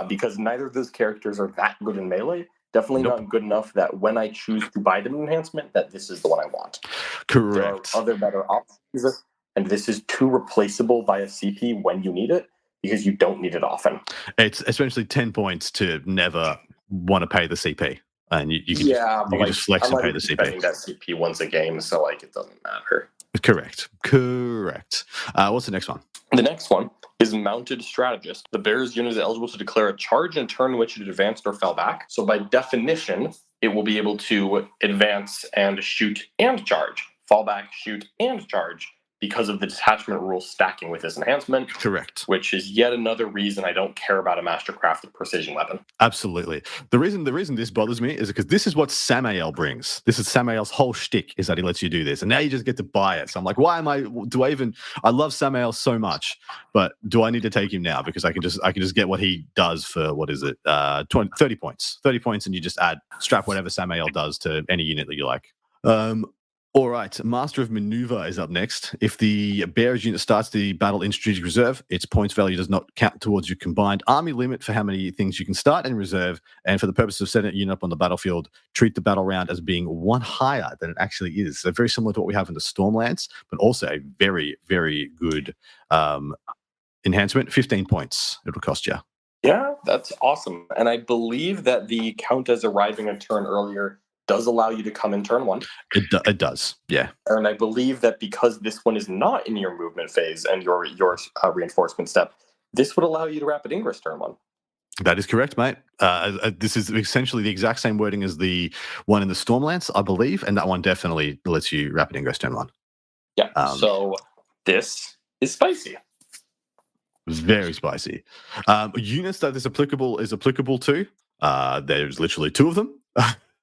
Because neither of those characters are that good in melee. Definitely Nope. not good enough that when I choose to buy them an enhancement, that this is the one I want. Correct. There are other better options, and this is too replaceable by a CP when you need it, because you don't need it often. It's essentially 10 points to never want to pay the CP. And you can just flex and pay the CP. Spending that CP once a game, so it doesn't matter. Correct. What's the next one? The next one is Mounted Strategist. The bearer's unit is eligible to declare a charge in a turn in which it advanced or fell back. So by definition, it will be able to advance and shoot and charge, fall back, shoot, and charge, because of the detachment rule stacking with this enhancement. Correct. Which is yet another reason I don't care about a mastercrafted precision weapon. Absolutely. The reason this bothers me is because this is what Samael brings. This is Samael's whole shtick, is that he lets you do this. And now you just get to buy it. So I'm like, I love Samael so much, but do I need to take him now? Because I can just get what he does for, 30 points. 30 points, and you just strap whatever Samael does to any unit that you like. All right, Master of Maneuver is up next. If the bearer's unit starts the battle in strategic reserve, its points value does not count towards your combined army limit for how many things you can start in reserve. And for the purpose of setting a unit up on the battlefield, treat the battle round as being one higher than it actually is. So very similar to what we have in the Stormlance, but also a very, very good enhancement. 15 points it'll cost you. Yeah, that's awesome. And I believe that the count as arriving a turn earlier does allow you to come in turn one. It does, yeah. And I believe that because this one is not in your movement phase and your reinforcement step, this would allow you to rapid ingress turn one. That is correct, mate. This is essentially the exact same wording as the one in the Stormlance, I believe, and that one definitely lets you rapid ingress turn one. Yeah, so this is spicy. Very spicy. Units that is applicable to, there's literally two of them.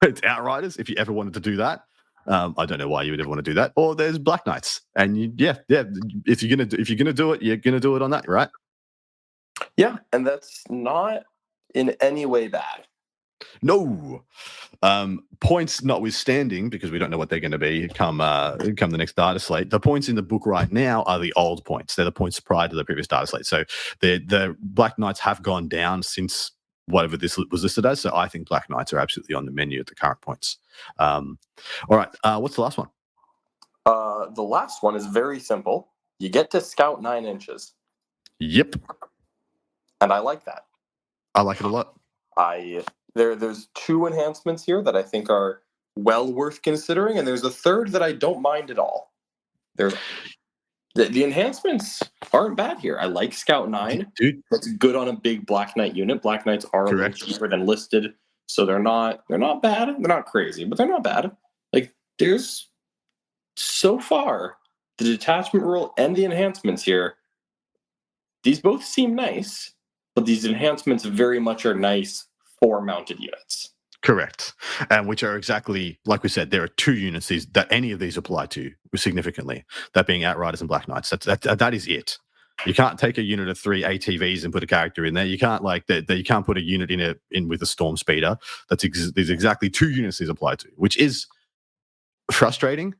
It's Outriders, if you ever wanted to do that. I don't know why you would ever want to do that. Or there's Black Knights, and if you're gonna do it, you're gonna do it on that, right? Yeah, and that's not in any way bad. No. Points notwithstanding, because we don't know what they're going to be come the next data slate. The points in the book right now are the old points. They're the points prior to the previous data slate. So the Black Knights have gone down since whatever this was listed as. So I think Black Knights are absolutely on the menu at the current points. All right. What's the last one? The last one is very simple. You get to scout 9 inches. Yep. And I like that. I like it a lot. There's 2 enhancements here that I think are well worth considering, and there's a third that I don't mind at all. The enhancements aren't bad here. I like Scout 9. Dude. That's good on a big Black Knight unit. Black Knights are Correct. a little cheaper than listed, so they're not bad. They're not crazy, but they're not bad. There's so far the detachment rule and the enhancements here. These both seem nice, but these enhancements very much are nice for mounted units. Correct. And which are exactly, like we said, there are 2 units that any of these apply to significantly, that being Outriders and Black Knights. That is it. You can't take a unit of 3 ATVs and put a character in there. You can't you can't put a unit in with a Storm Speeder. There's exactly 2 units these apply to, which is frustrating.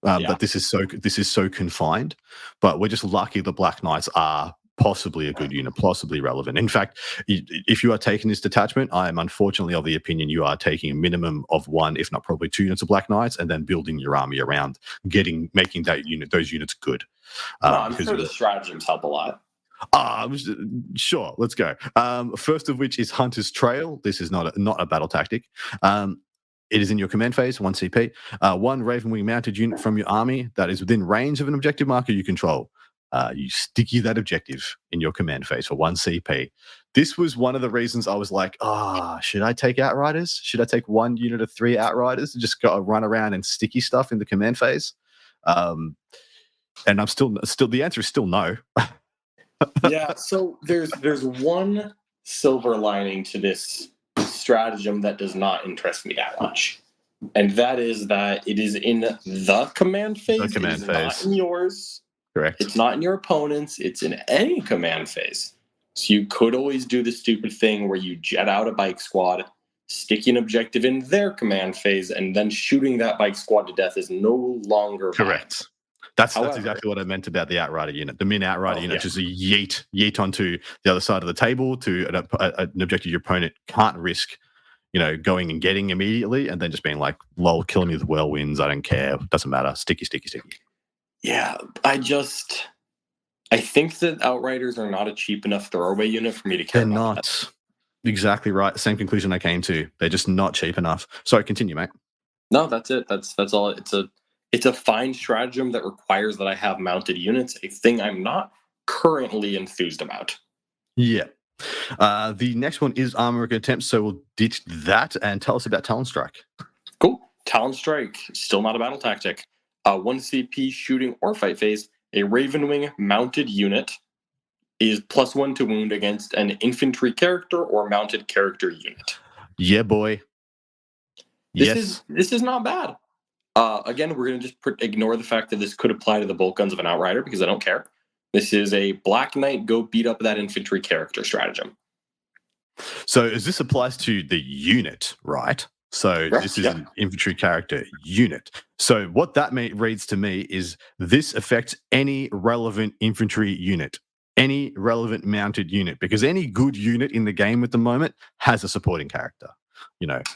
But this is so confined. But we're just lucky the Black Knights are possibly a good unit, possibly relevant. In fact, if you are taking this detachment, I am unfortunately of the opinion you are taking a minimum of 1, if not probably 2 units of Black Knights, and then building your army around making those units good. I'm sure the stratagems help a lot. Sure, let's go. First of which is Hunter's Trail. This is not a battle tactic. It is in your command phase, 1 CP. 1 Ravenwing mounted unit from your army that is within range of an objective marker you control. You sticky that objective in your command phase for 1 CP. This was one of the reasons I was like, should I take Outriders? Should I take 1 unit of 3 Outriders and just go run around and sticky stuff in the command phase? And I'm still the answer is still no. Yeah, so there's one silver lining to this stratagem that does not interest me that much. And that is that it is in the command phase. The command phase. Not in yours. Correct. It's not in your opponent's. It's in any command phase. So you could always do the stupid thing where you jet out a bike squad, sticking an objective in their command phase, and then shooting that bike squad to death is no longer Correct. That's However, exactly what I meant about the outrider unit. The min outrider unit, yeah. just a yeet onto the other side of the table to an objective your opponent can't risk, going and getting immediately, and then just being like, lol, killing me with whirlwinds, I don't care, doesn't matter, sticky. Yeah, I think that outriders are not a cheap enough throwaway unit for me to care They're about. not. Exactly right. Same conclusion I came to. They're just not cheap enough. Sorry, continue, mate. No, that's it. That's all. It's a fine stratagem that requires that I have mounted units, a thing I'm not currently enthused about. Yeah. The next one is armor attempt, so we'll ditch that and tell us about Talon Strike. Cool. Talon Strike, still not a battle tactic. 1 CP shooting or fight phase, a Ravenwing mounted unit is +1 to wound against an infantry character or mounted character unit. Yeah, boy. This is not bad. Again, we're going to just ignore the fact that this could apply to the bolt guns of an outrider because I don't care. This is a Black Knight go beat up that infantry character stratagem. So as this applies to the unit, right? So this is an infantry character unit. So what that reads to me is this affects any relevant infantry unit, any relevant mounted unit, because any good unit in the game at the moment has a supporting character.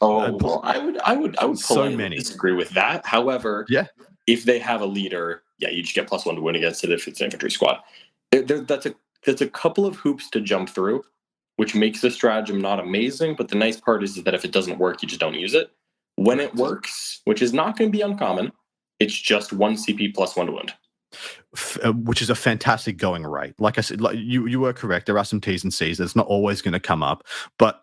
Well, I would politely disagree with that. However, if they have a leader, you just get +1 to win against it if it's an infantry squad. That's a couple of hoops to jump through, which makes the stratagem not amazing. But the nice part is that if it doesn't work, you just don't use it. When it works, which is not going to be uncommon, it's just 1 CP +1 to wound. Which is a fantastic going rate. Like I said, you were correct. There are some T's and C's. That's not always going to come up. But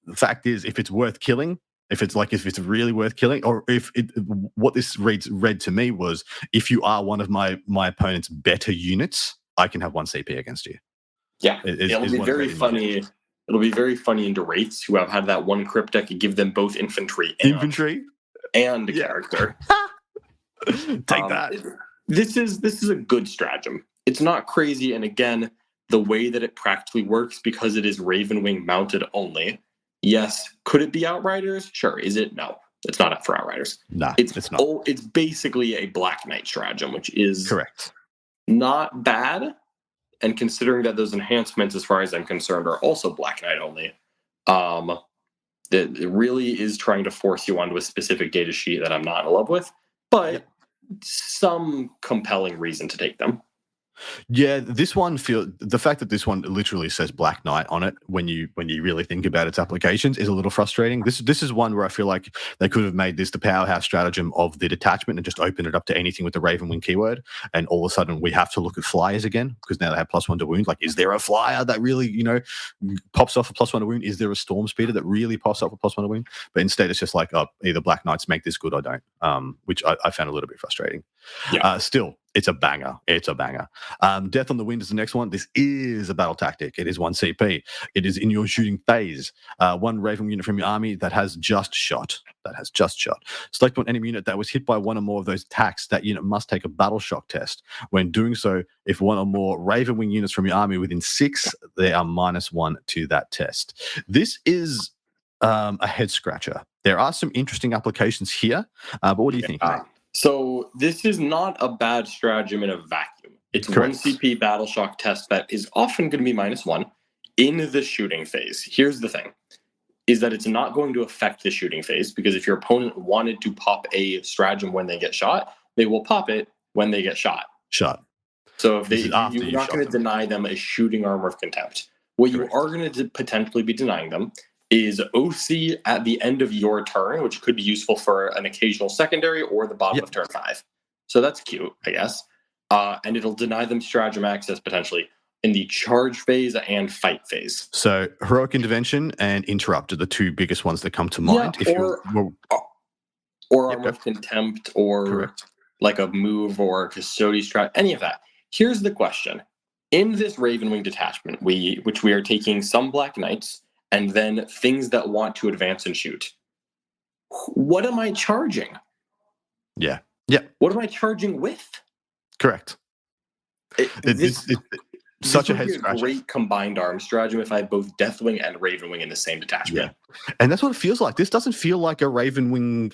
the fact is, if it's worth killing, if it's really worth killing, or what this read to me was, if you are one of my opponent's better units, I can have 1 CP against you. Yeah, it'll be very funny. It'll be very funny into wraiths who have had that one crypt deck give them both infantry and character. Take that. This is a good stratagem. It's not crazy, and again, the way that it practically works, because it is Ravenwing mounted only. Yes, could it be outriders? Sure. Is it? No, it's not up for outriders. No, it's not. It's basically a Black Knight stratagem, which is correct. Not bad. And considering that those enhancements, as far as I'm concerned, are also Black Knight only, it really is trying to force you onto a specific data sheet that I'm not in love with, but some compelling reason to take them. Yeah, the fact that this one literally says Black Knight on it, when you really think about its applications, is a little frustrating. This is one where I feel like they could have made this the powerhouse stratagem of the detachment and just opened it up to anything with the Ravenwing keyword, and all of a sudden we have to look at flyers again because now they have +1 to wound. Like, is there a flyer that really pops off a +1 to wound? Is there a storm speeder that really pops off a +1 to wound? But instead it's just like, either Black Knights make this good or don't, which I found a little bit frustrating. Still, it's a banger. Death on the Wind is the next one. This is a battle tactic. It is 1 CP. It is in your shooting phase. 1 Raven unit from your army that has just shot. Select one enemy unit that was hit by one or more of those attacks. That unit must take a battle shock test. When doing so, if one or more Ravenwing units from your army within 6, they are -1 to that test. This is a head scratcher. There are some interesting applications here, but what do you think, mate? So this is not a bad stratagem in a vacuum. It's correct. 1 CP battle shock test that is often going to be -1 in the shooting phase. Here's the thing, is that it's not going to affect the shooting phase, because if your opponent wanted to pop a stratagem when they get shot, they will pop it when they get shot. So if you're not going to deny them a shooting armor of contempt. What correct. You are going to potentially be denying them is OC at the end of your turn, which could be useful for an occasional secondary or the bottom of turn 5. So that's cute, I guess. And it'll deny them stratagem access potentially in the charge phase and fight phase. So Heroic Intervention and Interrupt are the two biggest ones that come to mind. Or Armor of Contempt, or correct. Like a move or a Custody strat, any of that. Here's the question. In this Ravenwing detachment, which we are taking some Black Knights, and then things that want to advance and shoot. What am I charging? Yeah. What am I charging with? Correct. such a would head be scratcher. Great combined arm stratagem if I had both Deathwing and Ravenwing in the same detachment. Yeah, and that's what it feels like. This doesn't feel like a Ravenwing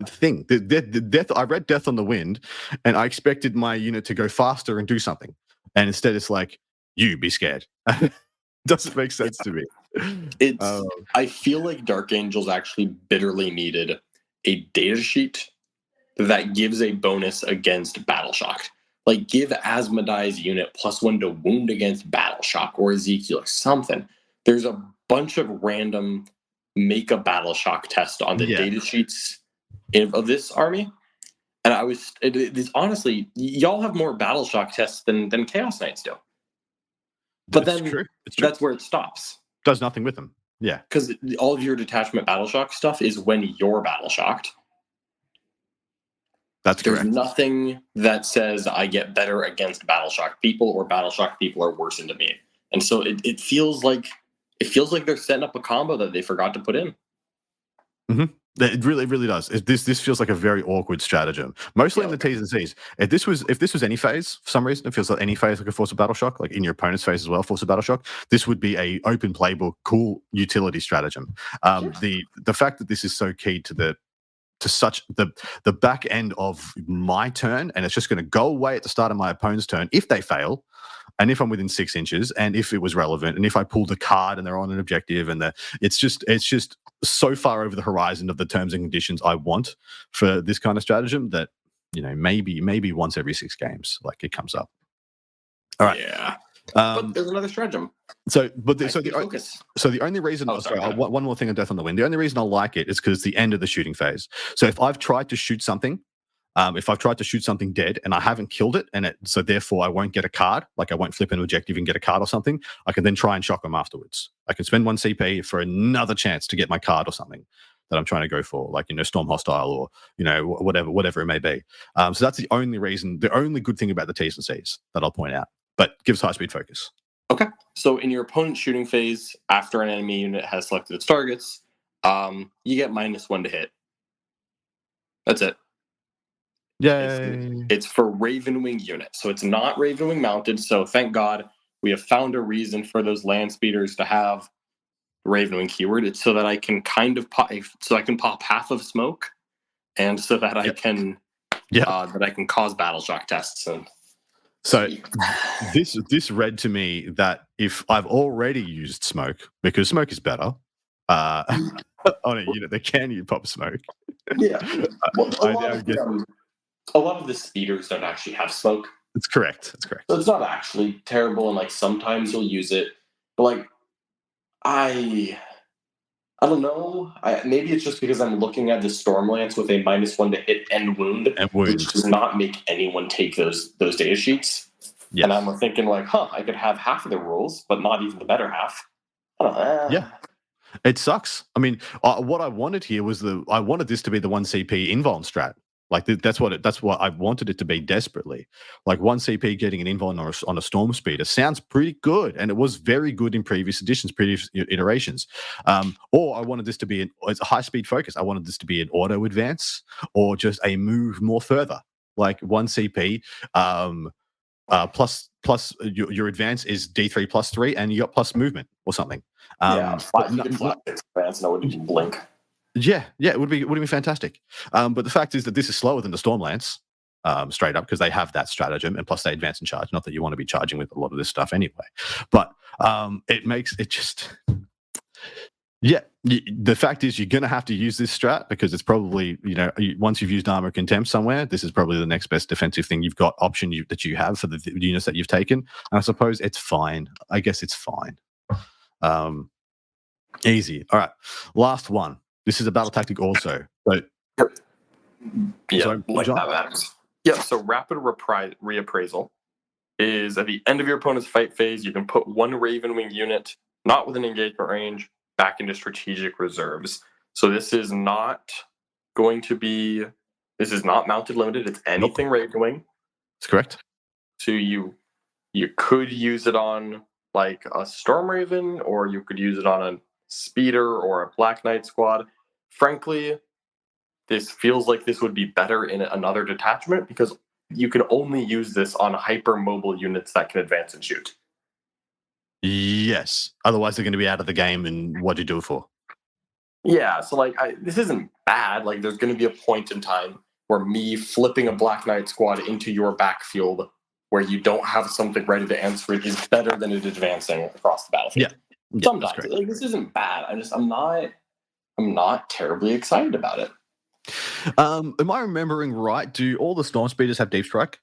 thing. The death. I read Death on the Wind, and I expected my unit to go faster and do something, and instead it's like, you be scared. Doesn't make sense to me. It's. I feel like Dark Angels actually bitterly needed a data sheet that gives a bonus against Battle Shock. Like, give Asmodee's unit +1 to wound against Battle Shock, or Ezekiel or something. There's a bunch of random make a Battle Shock test on the data sheets of this army. And I was, honestly, y'all have more Battle Shock tests than Chaos Knights do. But it's then true. that's where it stops. Does nothing with them. Yeah. Because all of your detachment Battle Shock stuff is when you're Battle Shocked. That's There's correct. nothing that says I get better against Battle Shock people or Battle Shock people are worse into me. And so it feels like they're setting up a combo that they forgot to put in. Mm-hmm. It really does. This feels like a very awkward stratagem, mostly in the T's and C's. If this was any phase, for some reason, it feels like any phase like a Force of Battle Shock, like in your opponent's phase as well, Force of Battle Shock. This would be a open playbook, cool utility stratagem. The fact that this is so key to the back end of my turn, and it's just going to go away at the start of my opponent's turn if they fail, and if I'm within 6 inches, and if it was relevant, and if I pulled a card and they're on an objective, and it's just so far over the horizon of the terms and conditions I want for this kind of stratagem that maybe once every 6 games, like, it comes up. All right. Yeah. But there's another stratagem. So the only reason, one more thing on Death on the Wind. The only reason I like it is because it's the end of the shooting phase. So if I've tried to shoot something, dead and I haven't killed it, so therefore I won't get a card, like I won't flip an objective and get a card or something, I can then try and shock them afterwards. I can spend 1 CP for another chance to get my card or something that I'm trying to go for, like, Storm Hostile or, whatever it may be. So that's the only reason, the only good thing about the T's and C's that I'll point out, but gives high speed focus. Okay. So in your opponent's shooting phase, after an enemy unit has selected its targets, you get -1 to hit. That's it. Yay. It's for Ravenwing units. So it's not Ravenwing mounted. So thank God we have found a reason for those land speeders to have the Ravenwing keyword. It's so that I can pop half of smoke, and so that I can cause Battle Shock tests. And so this read to me that if I've already used smoke, because smoke is better on a unit that can you pop smoke. Yeah. A lot of the speeders don't actually have smoke. That's correct. So it's not actually terrible, and like sometimes you'll use it, but like I don't know. Maybe it's just because I'm looking at the Stormlance with a -1 to hit and wound, which does not make anyone take those data sheets. Yes. And I'm thinking like, I could have half of the rules, but not even the better half. I don't know. Yeah. It sucks. I mean, what I wanted here was I wanted this to be the 1 CP invuln strat. Like, that's what I wanted it to be desperately. Like, 1 CP getting an invuln on a storm speeder sounds pretty good, and it was very good in previous editions, previous iterations. Or I wanted this to be it's a high speed focus. I wanted this to be an auto advance, or just a move more further, like 1 CP. Plus your advance is D3 +3, and you got plus movement or something. You could flat advance and I wouldn't even blink. Yeah, it would be fantastic. But the fact is that this is slower than the Stormlance, straight up, because they have that stratagem, and plus they advance and charge. Not that you want to be charging with a lot of this stuff anyway, but it makes it just. Yeah, the fact is you're going to have to use this strat, because it's probably, once you've used Armor of Contempt somewhere, this is probably the next best defensive thing you've got that you have for the units that you've taken. And I suppose it's fine. I guess it's fine. Easy. All right. Last one. This is a battle tactic also. So, that matters. Yeah, so rapid reappraisal is at the end of your opponent's fight phase, you can put 1 Ravenwing unit, not within engagement range, back into strategic reserves. So this is not mounted limited. It's anything Ravenwing. That's correct. So you could use it on like a Storm Raven, or you could use it on a speeder or a Black Knight squad. Frankly, this feels like this would be better in another detachment, because you can only use this on hyper mobile units that can advance and shoot. Yes. Otherwise, they're going to be out of the game, and what do you do it for? Yeah, so like this isn't bad. Like there's going to be a point in time where me flipping a Black Knight squad into your backfield where you don't have something ready to answer it is better than it advancing across the battlefield. Yeah, Sometimes like, this isn't bad. I'm not terribly excited about it. Am I remembering right? Do all the Storm Speeders have Deep Strike?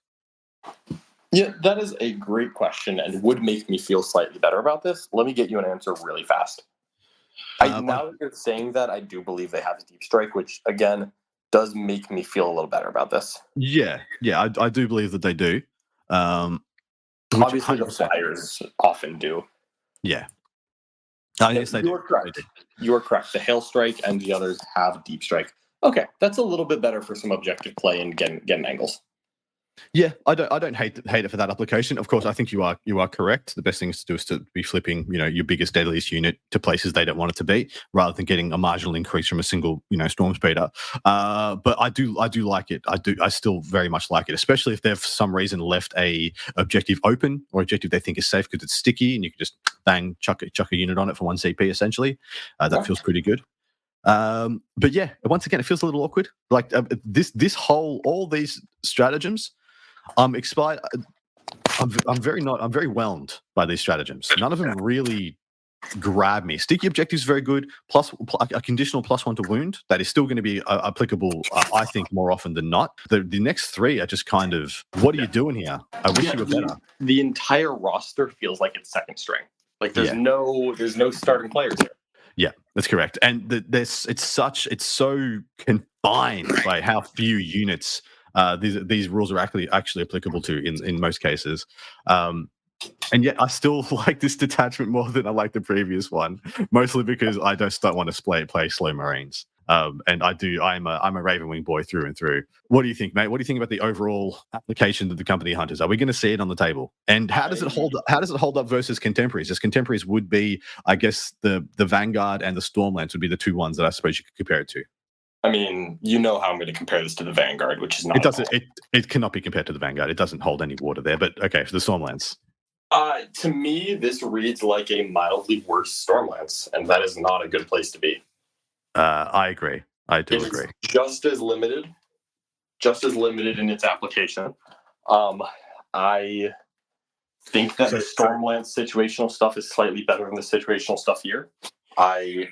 Yeah, that is a great question and would make me feel slightly better about this. Let me get you an answer really fast. Now that you're saying that, I do believe they have a Deep Strike, which, again, does make me feel a little better about this. Yeah, I do believe that they do. Obviously, the Flyers often do. Yeah. Yes, they do. You are correct. You are correct. The Hail Strike and the others have Deep Strike. Okay, that's a little bit better for some objective play and getting angles. Yeah, I don't hate it for that application. Of course, I think you are correct. The best thing to do is to be flipping, your biggest, deadliest unit to places they don't want it to be, rather than getting a marginal increase from a single, storm speeder. But I do like it. I still very much like it, especially if they've for some reason left a objective open or objective they think is safe because it's sticky and you can just bang chuck a unit on it for 1 CP essentially. That feels pretty good. But yeah, once again, it feels a little awkward. Like all these stratagems. I'm very whelmed by these stratagems. None of them really grab me. Sticky objectives very good. Plus a conditional +1 to wound that is still going to be applicable, I think, more often than not. The next 3 are just kind of, what are you doing here? I wish you were better. The entire roster feels like it's second string. Like there's no starting players here. Yeah, that's correct. And it's so confined by how few units these rules are actually applicable to in most cases. And yet I still like this detachment more than I like the previous one, mostly because I just don't want to play slow Marines. And I'm a Ravenwing boy through and through. What do you think, mate? What do you think about the overall application of the company hunters? Are we going to see it on the table? And how does it hold up versus contemporaries? As contemporaries would be, I guess, the Vanguard and the Stormlands would be the 2 ones that I suppose you could compare it to. I mean, you know how I'm going to compare this to the Vanguard, which is not. It cannot be compared to the Vanguard. It doesn't hold any water there. But okay, for the Stormlands. To me, this reads like a mildly worse Stormlands, and that is not a good place to be. I agree. I do agree. Just as limited in its application. I think that the Stormlands situational stuff is slightly better than the situational stuff here. I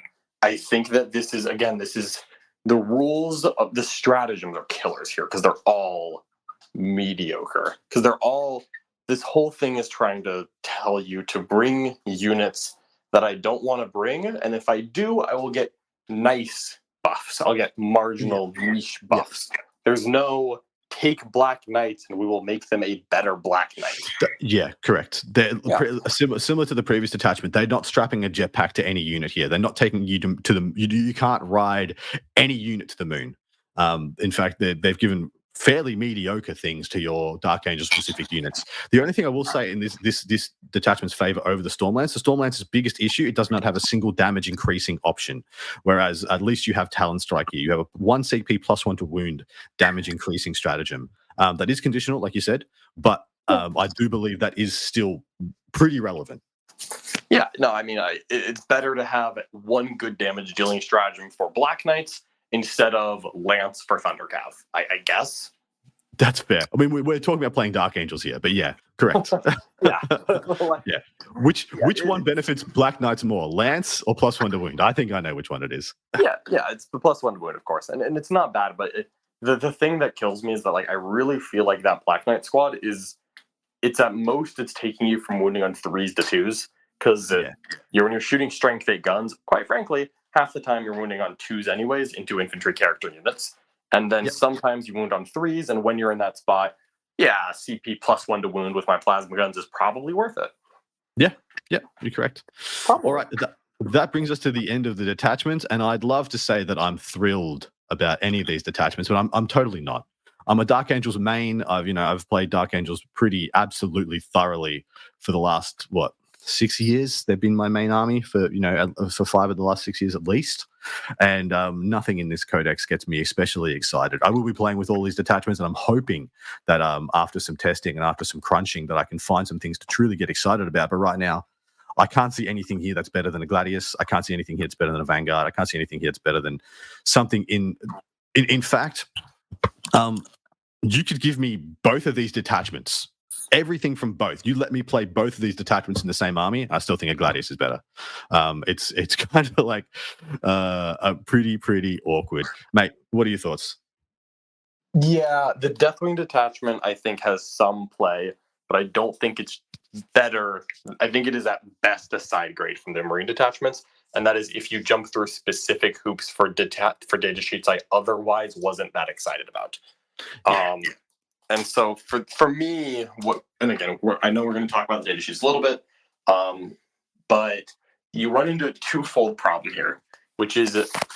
think that this is the rules of the stratagems are killers here because they're all mediocre. Because this whole thing is trying to tell you to bring units that I don't want to bring, and if I do, I will get nice buffs. I'll get marginal niche buffs. There's no take Black Knights and we will make them a better Black Knight. Yeah, correct. They're similar to the previous detachment. They're not strapping a jetpack to any unit here. They're not taking you to the. You can't ride any unit to the moon. In fact, they've given fairly mediocre things to your Dark Angel specific units. The only thing I will say in this detachment's favor over the Stormlands' biggest issue, it does not have a single damage increasing option, whereas at least you have Talon Strike here. You have a 1 CP +1 to wound damage increasing stratagem. That is conditional, like you said, but I do believe that is still pretty relevant. Yeah, no, I mean, it's better to have 1 good damage dealing stratagem for Black Knights instead of Lance for Thundercav, I guess. That's fair. I mean, we're talking about playing Dark Angels here, but yeah, correct. Yeah. Yeah. Which one benefits Black Knights more, Lance or +1 to wound? I think I know which one it is. Yeah, it's the +1 to wound, of course, and it's not bad. But the thing that kills me is that I really feel like that Black Knight squad it's at most it's taking you from wounding on 3s to 2s because when you're shooting strength 8 guns, quite frankly, half the time you're wounding on 2s anyways into infantry character units. And then sometimes you wound on 3s, and when you're in that spot, CP +1 to wound with my plasma guns is probably worth it. Yeah, you're correct. Probably. All right, that brings us to the end of the detachments, and I'd love to say that I'm thrilled about any of these detachments, but I'm totally not. I'm a Dark Angels main. I've played Dark Angels pretty absolutely thoroughly for the last 6 years. They've been my main army for 5 of the last 6 years at least. And nothing in this codex gets me especially excited. I will be playing with all these detachments, and I'm hoping that after some testing and after some crunching that I can find some things to truly get excited about. But right now, I can't see anything here that's better than a Gladius. I can't see anything here that's better than a Vanguard. I can't see anything here that's better than something in fact, you could give me both of these detachments, everything from both. You let me play both of these detachments in the same army, I still think a Gladius is better. It's kind of like a pretty awkward. Mate, what are your thoughts? Yeah, the Deathwing detachment I think has some play, but I don't think it's better. I think it is at best a side grade from the Marine detachments, and that is if you jump through specific hoops for data sheets I otherwise wasn't that excited about. And so for me, and again, I know we're going to talk about the data sheets a little bit, but you run into a twofold problem here, which is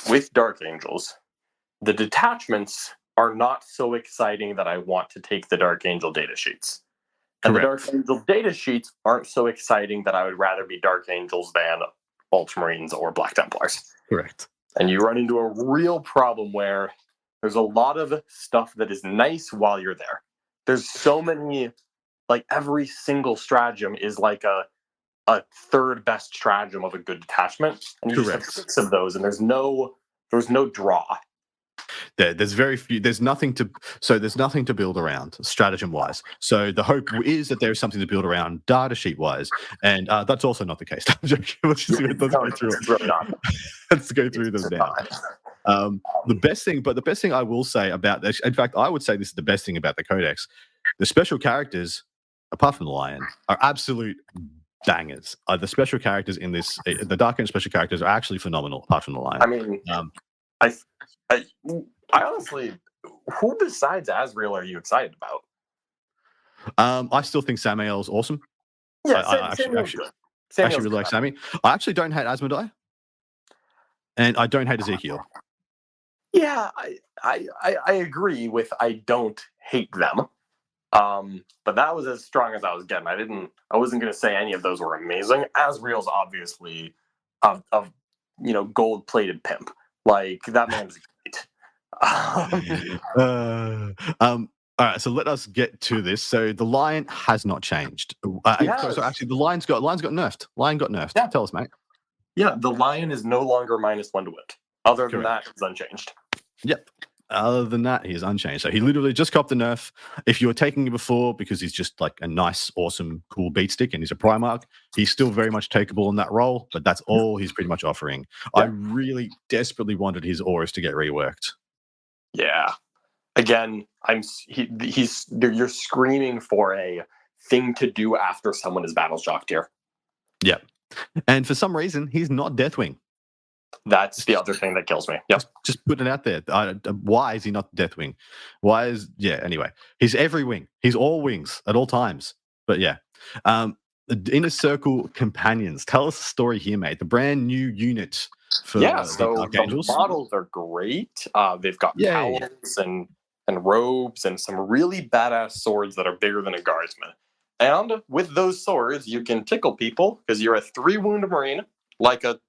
with Dark Angels, the detachments are not so exciting that I want to take the Dark Angel data sheets. And Correct. the Dark Angel data sheets aren't so exciting that I would rather be Dark Angels than Ultramarines or Black Templars. Correct. And you run into a real problem where there's a lot of stuff that is nice while you're there. There's so many, like every single stratagem is like a third best stratagem of a good detachment. And you just have 6 of those, and there's no draw. There's very few. There's nothing to build around stratagem wise. So the hope is that there is something to build around data sheet wise, and that's also not the case. Let's go through it. Really not. Let's go through them now. The best thing I will say about this, in fact, I would say this is the best thing about the Codex. The special characters, apart from the Lion, are absolute bangers. The special characters in this, the Dark Angel special characters, are actually phenomenal. Apart from the Lion, I mean, I honestly, who besides Azrael are you excited about? I still think Samael's awesome. Yeah, I actually really like Sammy. I actually don't hate Asmodai, and I don't hate Ezekiel. Yeah, I agree with I don't hate them. But that was as strong as I was getting. I wasn't going to say any of those were amazing. Azrael's obviously a gold-plated pimp. Like that man's great. All right, so let us get to this. So the Lion has not changed. So actually, the Lion got nerfed. Lion got nerfed. Yeah. Tell us, mate. Yeah, the Lion is no longer -1 to wit. Other than that, it's unchanged. Yep. Other than that, he is unchanged. So he literally just copped the nerf. If you were taking him before because he's just like a nice, awesome, cool beat stick and he's a Primarch, he's still very much takeable in that role, but that's all he's pretty much offering. Yeah. I really desperately wanted his auras to get reworked. Yeah. Again, you're screaming for a thing to do after someone is battle shocked here. Yeah. And for some reason, he's not Deathwing. That's the other thing that kills me. Yep. Just putting it out there. Why is he not Deathwing? Anyway, he's every wing. He's all wings at all times. But yeah. Inner Circle Companions. Tell us the story here, mate. The brand new unit for so the models are great. They've got cowls and robes and some really badass swords that are bigger than a guardsman. And with those swords, you can tickle people because you're a 3-wound Marine, like a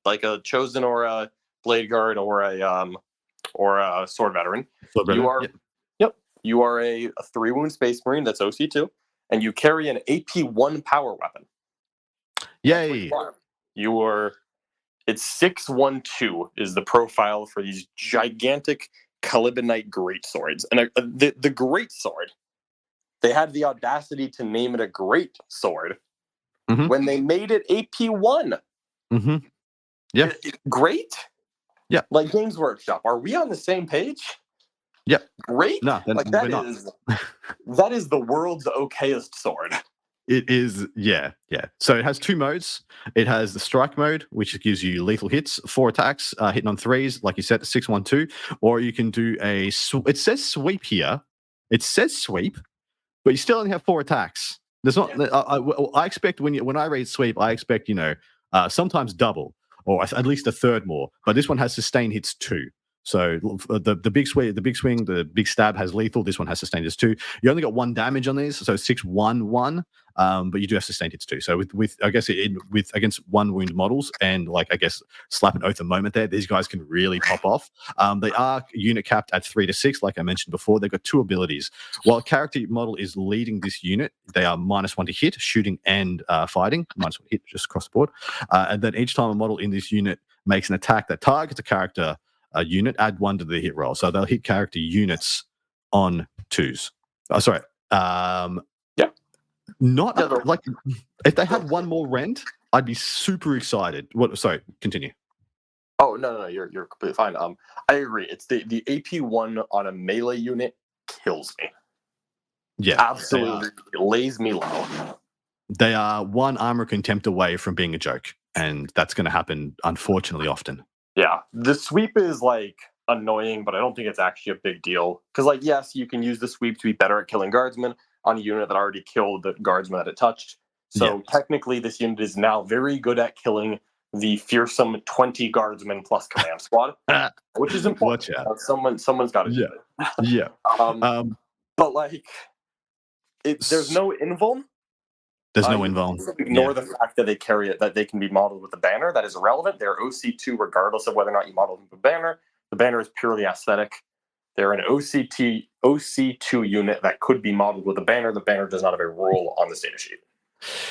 chosen or a blade guard or a sword veteran. You are a 3-wound space Marine that's OC2, and you carry an AP1 power weapon. Yay! It's 612 is the profile for these gigantic Calibanite great swords, and the great sword. They had the audacity to name it a great sword when they made it AP1. Mm-hmm. Yeah. Great? Yeah. Like Games Workshop. Are we on the same page? Yeah. Great? No, that is the world's okayest sword. It is, yeah. So it has 2 modes. It has the strike mode, which gives you lethal hits, 4 attacks, hitting on 3s, like you said, 612. Or you can do it says sweep here. It says sweep, but you still only have 4 attacks. There's not. Yeah. I expect when I read sweep, I expect sometimes double or at least a third more. But this one has sustained hits 2. So the big swing, the big stab has lethal. This one has sustained hits too. You only got 1 damage on these, so 6-1-1. But you do have sustained hits too. So with I guess with against 1 wound models and I guess slap an oath a moment there, these guys can really pop off. They are unit capped at 3 to 6, like I mentioned before. They've got 2 abilities. While a character model is leading this unit, they are -1 to hit, shooting, and fighting. -1 hit just across the board. And then each time a model in this unit makes an attack that targets a character unit, add 1 to the hit roll. So they'll hit character units on 2s. Sorry. Not like if they had 1 more rend, I'd be super excited. What? Sorry, continue. Oh no, you're completely fine. I agree. It's the AP1 on a melee unit kills me. Yeah, absolutely lays me low. They are 1 armor contempt away from being a joke, and that's going to happen unfortunately often. Yeah, the sweep is like annoying, but I don't think it's actually a big deal. Because yes, you can use the sweep to be better at killing guardsmen on a unit that already killed the guardsman that it touched. So technically, this unit is now very good at killing the fearsome 20 guardsmen plus command squad, which is important. Someone's got to do it. Yeah. But there's no invuln. There's no invuln. Ignore the fact that they carry it, that they can be modeled with a banner. That is irrelevant. They're OC2 regardless of whether or not you model them with a banner. The banner is purely aesthetic. They're an OC2 unit that could be modeled with a banner. The banner does not have a role on this data sheet.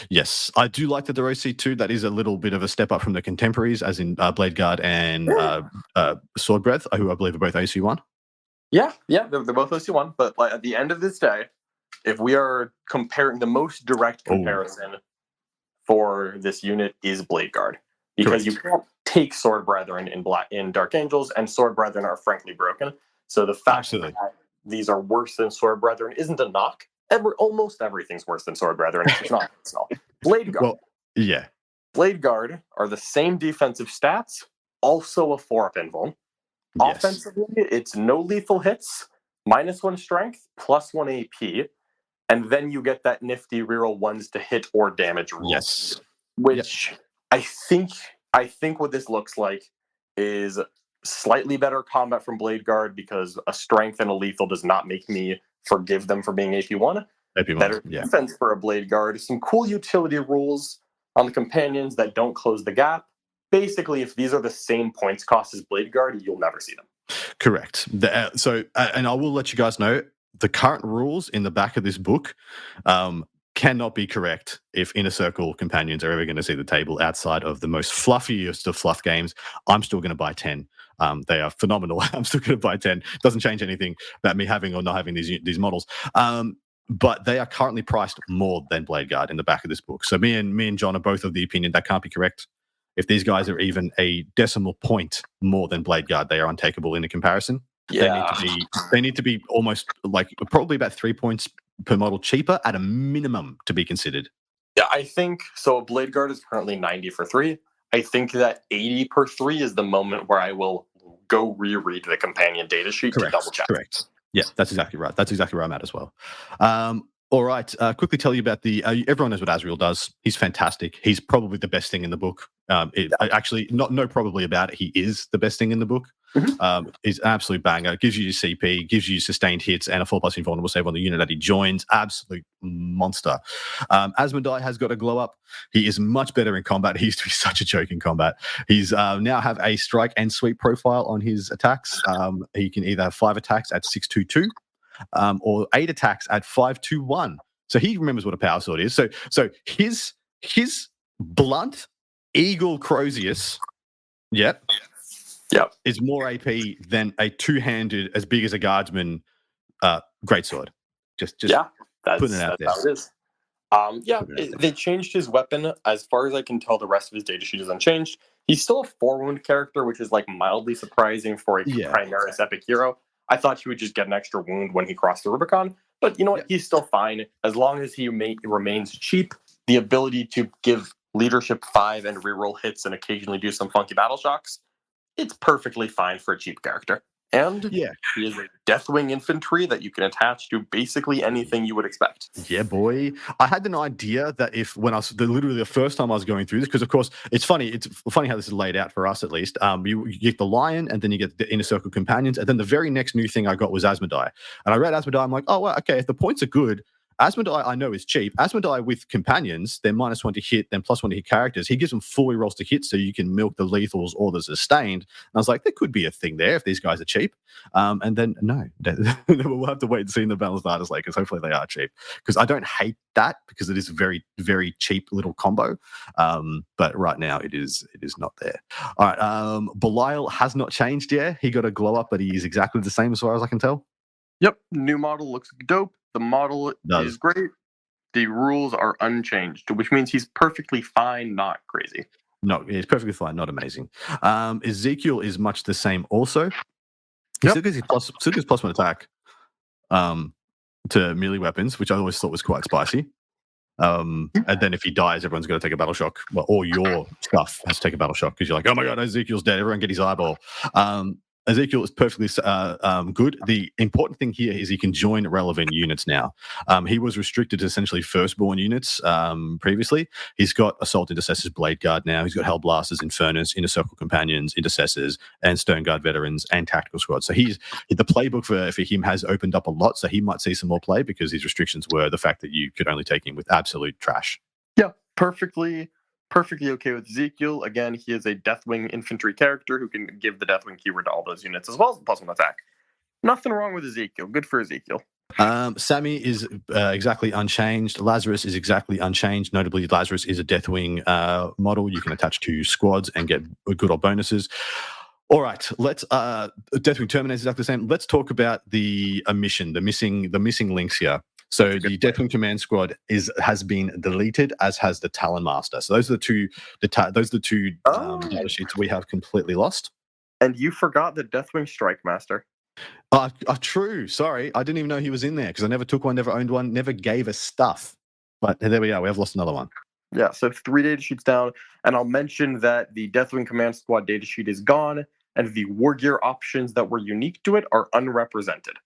Yes, I do like that they're OC2. That is a little bit of a step up from the contemporaries, as in Blade Guard and Sword Breath, who I believe are both OC1. Yeah, they're both OC1. But at the end of this day, if we are comparing, the most direct comparison for this unit is Blade Guard, because you can't take Sword Brethren in Dark Angels, and Sword Brethren are frankly broken. So the fact that these are worse than Sword Brethren isn't a knock. Almost everything's worse than Sword Brethren. It's not. Blade Guard. Blade Guard are the same defensive stats, also a 4-up invuln. Yes. Offensively, it's no lethal hits, -1 strength, +1 AP, and then you get that nifty reroll 1s to hit or damage rule. Yes. Which I think what this looks like is slightly better combat from Blade Guard, because a strength and a lethal does not make me forgive them for being AP1. Better defense for a Blade Guard. Some cool utility rules on the companions that don't close the gap. Basically, if these are the same points cost as Blade Guard, you'll never see them. Correct. And I will let you guys know, the current rules in the back of this book cannot be correct if Inner Circle companions are ever going to see the table outside of the most fluffiest of fluff games. I'm still going to buy 10. They are phenomenal. I'm still going to buy 10. Doesn't change anything about me having or not having these models. But they are currently priced more than Blade Guard in the back of this book. So me and John are both of the opinion that can't be correct. If these guys are even a decimal point more than Blade Guard, they are untakeable in a comparison. Yeah. They need to be almost probably about 3 points per model cheaper at a minimum to be considered. Yeah, I think so. Blade Guard is currently 90 for 3. I think that 80 per 3 is the moment where I will go reread the companion data sheet to double check. Correct. Yeah, that's exactly right. That's exactly where I'm at as well. All right, quickly tell you about everyone knows what Azrael does. He's fantastic. He's probably the best thing in the book. Actually, no probably about it. He is the best thing in the book. He's an absolute banger. Gives you your CP, gives you sustained hits, and a 4+ invulnerable save on the unit that he joins. Absolute monster. Asmodai has got a glow up. He is much better in combat. He used to be such a joke in combat. He's now have a strike and sweep profile on his attacks. He can either have 5 attacks at 6/2/2. Or 8 attacks at 5/2/1. So he remembers what a power sword is. So his blunt Eagle Crozius, is more AP than a 2-handed, as big as a guardsman, greatsword. Just putting it out there. How it is. They changed his weapon. As far as I can tell, the rest of his data sheet is unchanged. He's still a 4-wound character, which is mildly surprising for a Primaris epic hero. I thought he would just get an extra wound when he crossed the Rubicon. But you know what? He's still fine. As long as he remains cheap, the ability to give leadership 5 and reroll hits and occasionally do some funky battle shocks, it's perfectly fine for a cheap character. And Yeah. he is a Deathwing infantry that you can attach to basically anything you would expect. Yeah, boy. I had an idea that if when I was literally the first time I was going through this, because of course it's funny how this is laid out for us at least. You get the lion, and then you get the inner circle companions, and then the very next new thing I got was Asmodai. And I read Asmodai, I'm like, oh well, okay, if the points are good, Asmodai I know is cheap. Asmodai with companions, they're -1 to hit, then +1 to hit characters. He gives them full rerolls to hit, so you can milk the lethals or the sustained. And I was like, there could be a thing there if these guys are cheap. And then no, we'll have to wait and see in the balanced artist like, because hopefully they are cheap. Because I don't hate that because it is a very, very cheap little combo. But right now it is not there. All right, Belial has not changed yet. He got a glow up, but he is exactly the same as far as I can tell. Yep, new model looks dope. The model is great. The rules are unchanged, which means he's perfectly fine, not crazy. No, he's perfectly fine, not amazing. Ezekiel is much the same also. He still gives +1 attack to melee weapons, which I always thought was quite spicy. And then if he dies, everyone's going to take a battle shock. Well, all your stuff has to take a battle shock because you're like, oh my god, Ezekiel's dead. Everyone get his eyeball. Ezekiel is perfectly good. The important thing here is he can join relevant units now. He was restricted to essentially firstborn units previously. He's got Assault Intercessors, Blade Guard now. He's got Hellblasters, Infernus, Inner Circle Companions, Intercessors, and Stone Guard Veterans and Tactical Squad. So the playbook for him has opened up a lot. So he might see some more play because his restrictions were the fact that you could only take him with absolute trash. Yeah, perfectly okay with Ezekiel. Again, he is a Deathwing infantry character who can give the Deathwing keyword to all those units as well as +1 attack. Nothing wrong with Ezekiel. Good for Ezekiel. Sammy is exactly unchanged. Lazarus is exactly unchanged. Notably, Lazarus is a Deathwing model. You can attach to squads and get good old bonuses. All right, let's Deathwing Terminator is exactly the same. Let's talk about the omission, the missing links here. So the Deathwing Command Squad has been deleted, as has the Talon Master. So those are the two data sheets we have completely lost. And you forgot the Deathwing Strike Master. True. Sorry, I didn't even know he was in there because I never took one, never owned one, never gave us stuff. But there we are. We have lost another one. Yeah. So 3 data sheets down, and I'll mention that the Deathwing Command Squad data sheet is gone, and the war gear options that were unique to it are unrepresented.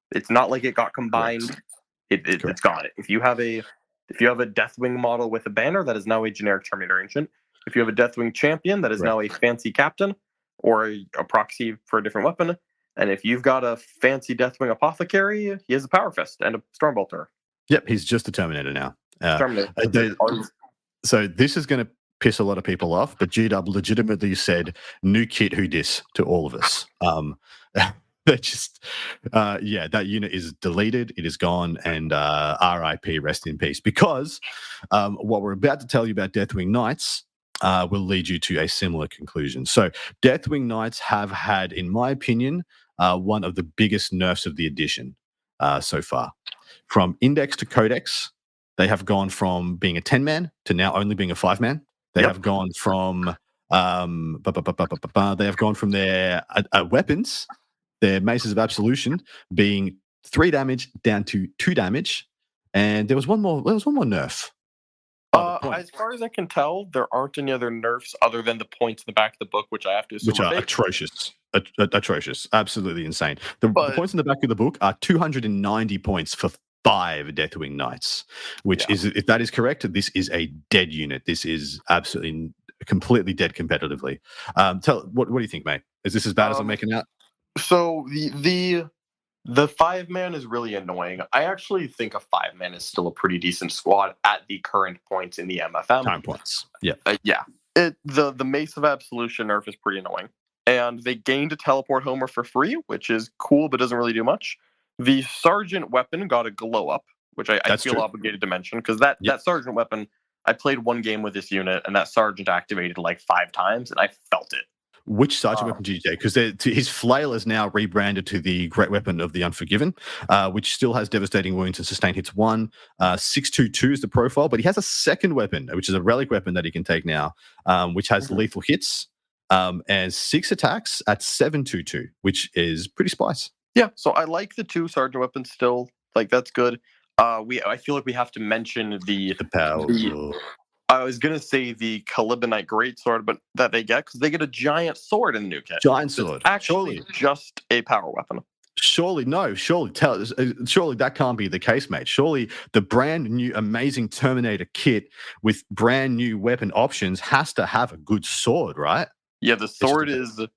It's not like it got combined. Correct. It's gone. If you have a Deathwing model with a banner, that is now a generic Terminator Ancient. If you have a Deathwing Champion, that is now a fancy Captain or a proxy for a different weapon. And if you've got a fancy Deathwing Apothecary, he has a Power Fist and a Stormbolter. Yep, he's just a Terminator now. Terminator. So this is going to piss a lot of people off, but GW legitimately said, new kit, who dis, to all of us. They're just, that unit is deleted. It is gone, and RIP, rest in peace. Because what we're about to tell you about Deathwing Knights will lead you to a similar conclusion. So Deathwing Knights have had, in my opinion, one of the biggest nerfs of the edition so far. From Index to Codex, they have gone from being a 10-man to now only being a 5-man. They have gone from their weapons, their Maces of Absolution, being 3 damage down to 2 damage, and there was one more nerf. As far as I can tell, there aren't any other nerfs other than the points in the back of the book, which I have to assume which are atrocious. Atrocious, absolutely insane. The points in the back of the book are 290 points for 5 Deathwing Knights, which is, if that is correct, this is a dead unit. This is absolutely completely dead competitively. What do you think, mate? Is this as bad as I'm making out? So the 5-man is really annoying. I actually think a 5-man is still a pretty decent squad at the current points in the MFM. Time points. Yeah. The Mace of Absolution nerf is pretty annoying. And they gained a Teleport Homer for free, which is cool, but doesn't really do much. The Sergeant weapon got a glow up, which I feel obligated to mention, because that Sergeant weapon, I played one game with this unit, and that Sergeant activated like 5 times, and I felt it. Which Sergeant weapon did you take? Because his flail is now rebranded to the Great Weapon of the Unforgiven, which still has devastating wounds and sustain hits 1. 622 is the profile, but he has a second weapon, which is a relic weapon that he can take now, which has lethal hits and 6 attacks at 722, which is pretty spice. Yeah, so I like the 2 Sergeant weapons still. Like, that's good. I feel like we have to mention the power. I was gonna say the Calibonite Greatsword, but that they get because they get a giant sword in the new kit. Giant It's sword. actually just a power weapon. Surely that can't be the case, mate. Surely the brand new amazing Terminator kit with brand new weapon options has to have a good sword, right? Yeah, the sword it's a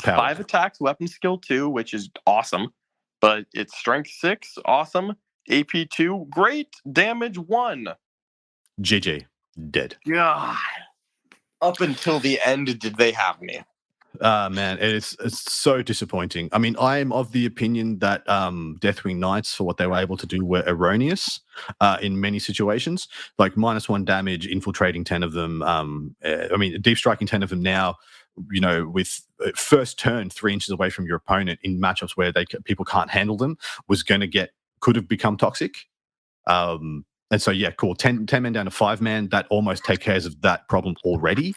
power 5 attacks, weapon skill 2, which is awesome. But it's strength 6, awesome. AP 2, great. Damage 1. GG, dead. God. Up until the end did they have me. Man, it's so disappointing. I mean, I am of the opinion that Deathwing Knights, for what they were able to do, were erroneous in many situations. Like -1 damage, infiltrating 10 of them. I mean, deep striking 10 of them now. You know, with first turn 3 inches away from your opponent in matchups where people can't handle them, could have become toxic. And so, yeah, cool. 10 men down to 5 man. That almost takes care of that problem already,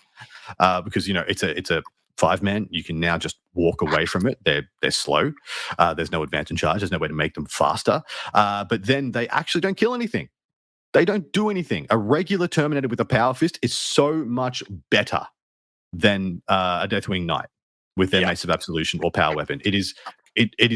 because it's a 5 man. You can now just walk away from it. They're slow. There's no advance in charge. There's no way to make them faster. But then they actually don't kill anything. They don't do anything. A regular Terminator with a power fist is so much better than a Deathwing Knight with their Mace of Absolution or power weapon. It is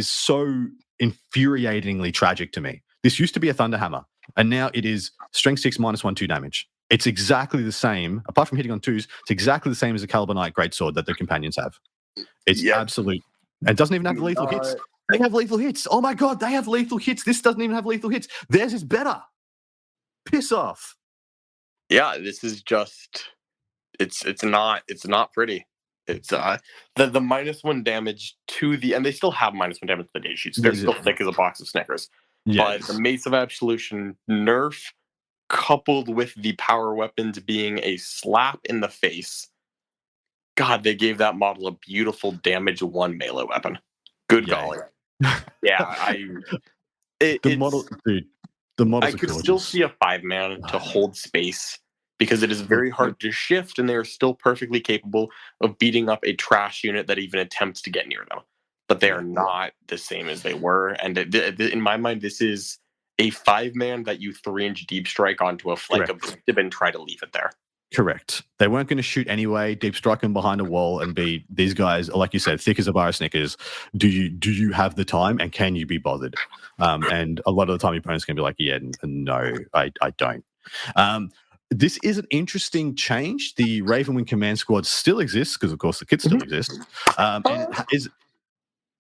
so infuriatingly tragic to me. This used to be a Thunderhammer, and now it is strength 6 -1/2 damage. It's exactly the same, apart from hitting on 2s, it's exactly the same as a Calibonite Greatsword that the companions have. It's absolute. And it doesn't even have lethal hits. They have lethal hits. Oh my God, they have lethal hits. This doesn't even have lethal hits. Theirs is better. Piss off. Yeah, this is just it's not pretty. It's the -1 damage to the, and they still have -1 damage to the data sheets. They're still thick as a box of Snickers. Yes. But the Mace of Absolution nerf, coupled with the power weapons being a slap in the face, God, they gave that model a beautiful damage 1 melee weapon. Good golly. Yeah, the model I could still see a 5-man to hold space, because it is very hard to shift, and they are still perfectly capable of beating up a trash unit that even attempts to get near them. But they are not the same as they were. And in my mind, this is a 5-man that you 3-inch deep strike onto a flank objective and try to leave it there. Correct. They weren't going to shoot anyway, deep strike them behind a wall and be, these guys, like you said, thick as a bar of Snickers. Do you have the time, and can you be bothered? And a lot of the time your opponent's going to be like, yeah, no, I don't. This is an interesting change. The Ravenwing Command Squad still exists, because of course the kit still exists.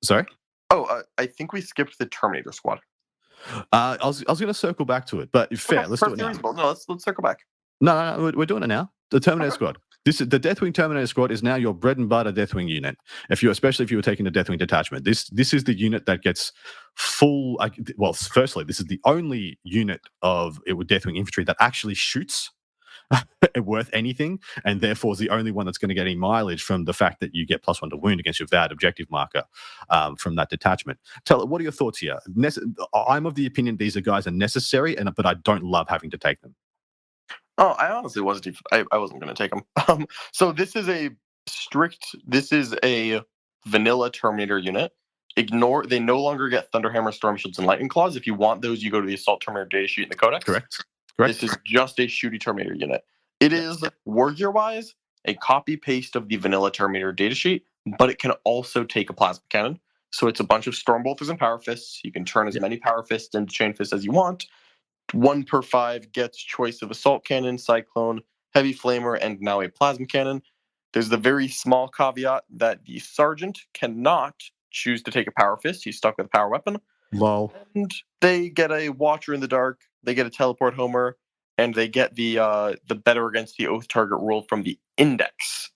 Sorry? I think we skipped the Terminator Squad. I was going to circle back to it, but fair. Let's do it now. No, let's circle back. No, we're doing it now. The Terminator Squad. The Deathwing Terminator Squad is now your bread and butter Deathwing unit. Especially if you were taking the Deathwing Detachment, this is the unit that gets full. Well, firstly, this is the only unit of Deathwing infantry that actually shoots worth anything, and therefore is the only one that's going to get any mileage from the fact that you get +1 to wound against your VAD objective marker from that detachment. What are your thoughts here? I'm of the opinion these guys are necessary, but I don't love having to take them. Oh, I honestly wasn't. I wasn't going to take them. So this is a vanilla Terminator unit. They no longer get Thunderhammer, Storm Shields, and Lightning Claws. If you want those, you go to the Assault Terminator data sheet in the Codex. Correct. This is just a shooty Terminator unit. It is, wargear-wise, a copy-paste of the vanilla Terminator data sheet, but it can also take a plasma cannon. So it's a bunch of Storm Bolters and Power Fists. You can turn as many Power Fists into Chain Fists as you want. 1 per 5 gets choice of Assault Cannon, Cyclone, Heavy Flamer, and now a Plasma Cannon. There's the very small caveat that the Sergeant cannot choose to take a Power Fist. He's stuck with a power weapon. Lol. And they get a Watcher in the Dark, they get a Teleport Homer, and they get the better against the Oath target rule from the Index.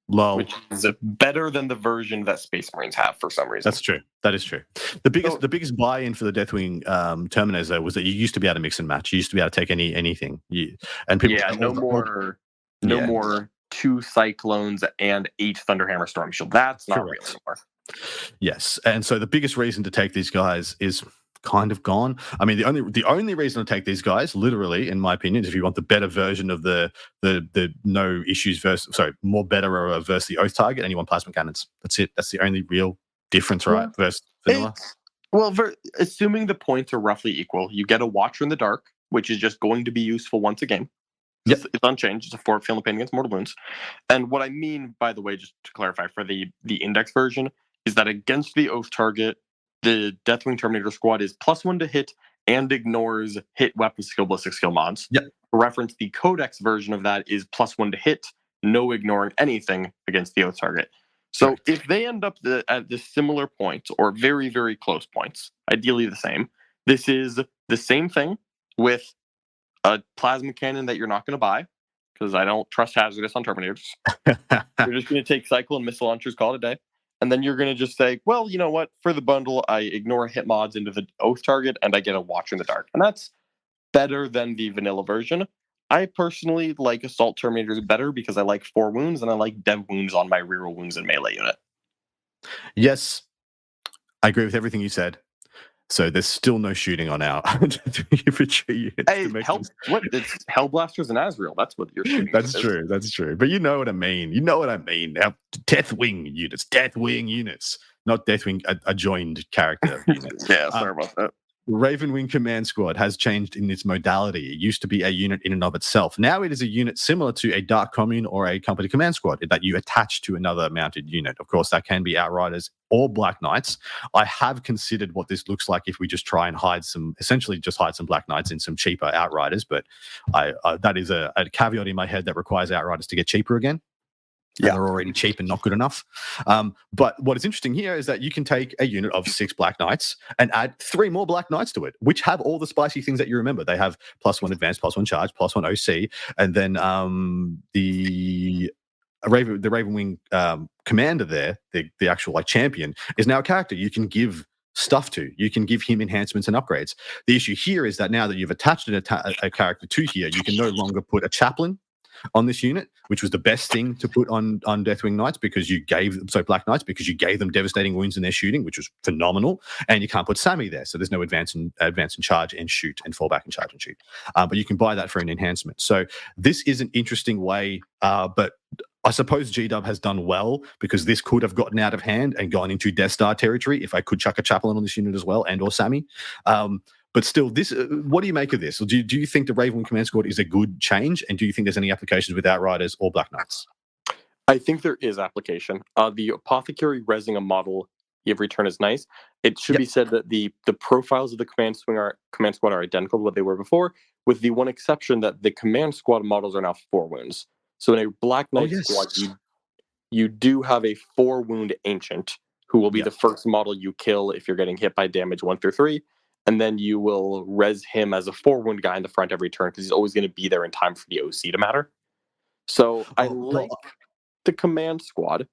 Lol. Which is better than the version that Space Marines have for some reason. That's true. That is true. The biggest buy-in for the Deathwing Terminators, though, was that you used to be able to mix and match. You used to be able to take anything. No more 2 Cyclones and 8 Thunderhammer Storm Shield. That's not real anymore. Yes, and so the biggest reason to take these guys is kind of gone. I mean, the only reason to take these guys, literally, in my opinion, is if you want the better version of the no issues more better versus the Oath target, and you want plasma cannons. That's it. That's the only real difference, right? Versus vanilla. Assuming the points are roughly equal, you get a Watcher in the Dark, which is just going to be useful once a game. Yep. It's unchanged. It's a 4 feeling pain against mortal wounds. And what I mean, by the way, just to clarify for the index version, is that against the Oath target, the Deathwing Terminator squad is +1 to hit and ignores hit weapon skill ballistic skill mods. Yep. For reference, the Codex version of that is +1 to hit, no ignoring anything against the Oath target. So Correct. if they end up at the similar points or very, very close points, ideally the same, this is the same thing with a plasma cannon that you're not going to buy because I don't trust hazardous on Terminators. You're just going to take cycle and missile launchers, call it a day. And then you're going to just say, well, you know what? For the bundle, I ignore hit mods into the Oath target and I get a Watch in the Dark. And that's better than the vanilla version. I personally like Assault Terminators better because I like 4 wounds and I like dev wounds on my reroll wounds and melee unit. Yes, I agree with everything you said. So there's still no shooting on our infantry units. Hey, it's Hellblasters and Azrael. That's what you're shooting. That's true. That's true. But you know what I mean. You know what I mean. Now, Deathwing units, not Deathwing, a joined character unit. Yeah, sorry about that. Ravenwing Command Squad has changed in its modality. It used to be a unit in and of itself. Now it is a unit similar to a Dark Commune or a Company Command Squad that you attach to another mounted unit. Of course, that can be Outriders or Black Knights. I have considered what this looks like if we just try and essentially just hide some Black Knights in some cheaper Outriders, but that is a caveat in my head that requires Outriders to get cheaper again. Yeah, they're already cheap and not good enough. But what is interesting here is that you can take a unit of 6 Black Knights and add 3 more Black Knights to it, which have all the spicy things that you remember. They have +1 advance, +1 charge, +1 OC, and then the Ravenwing commander there, the actual champion, is now a character you can give stuff to. You can give him enhancements and upgrades. The issue here is that now that you've attached a character to here, you can no longer put a chaplain on this unit, which was the best thing to put on Deathwing Knights because you gave them, Black Knights, because you gave them devastating wounds in their shooting, which was phenomenal, and you can't put Sammy there, so there's no advance and charge and shoot and fall back and charge and shoot. But you can buy that for an enhancement. So this is an interesting way, but I suppose GW has done well because this could have gotten out of hand and gone into Death Star territory if I could chuck a chaplain on this unit as well and or Sammy. But still, this. What do you make of this? Do you think the Ravenwing Command Squad is a good change? And do you think there's any applications with Outriders or Black Knights? I think there is application. The Apothecary resing a model every turn is nice. It should be said that the profiles of the Command Squad are identical to what they were before, with the one exception that the Command Squad models are now 4 wounds. So in a Black Knight squad, you do have a 4 wound Ancient, who will be the first model you kill if you're getting hit by damage 1 through 3. And then you will res him as a 4 wound guy in the front every turn because he's always going to be there in time for the OC to matter. So I like the Command Squad.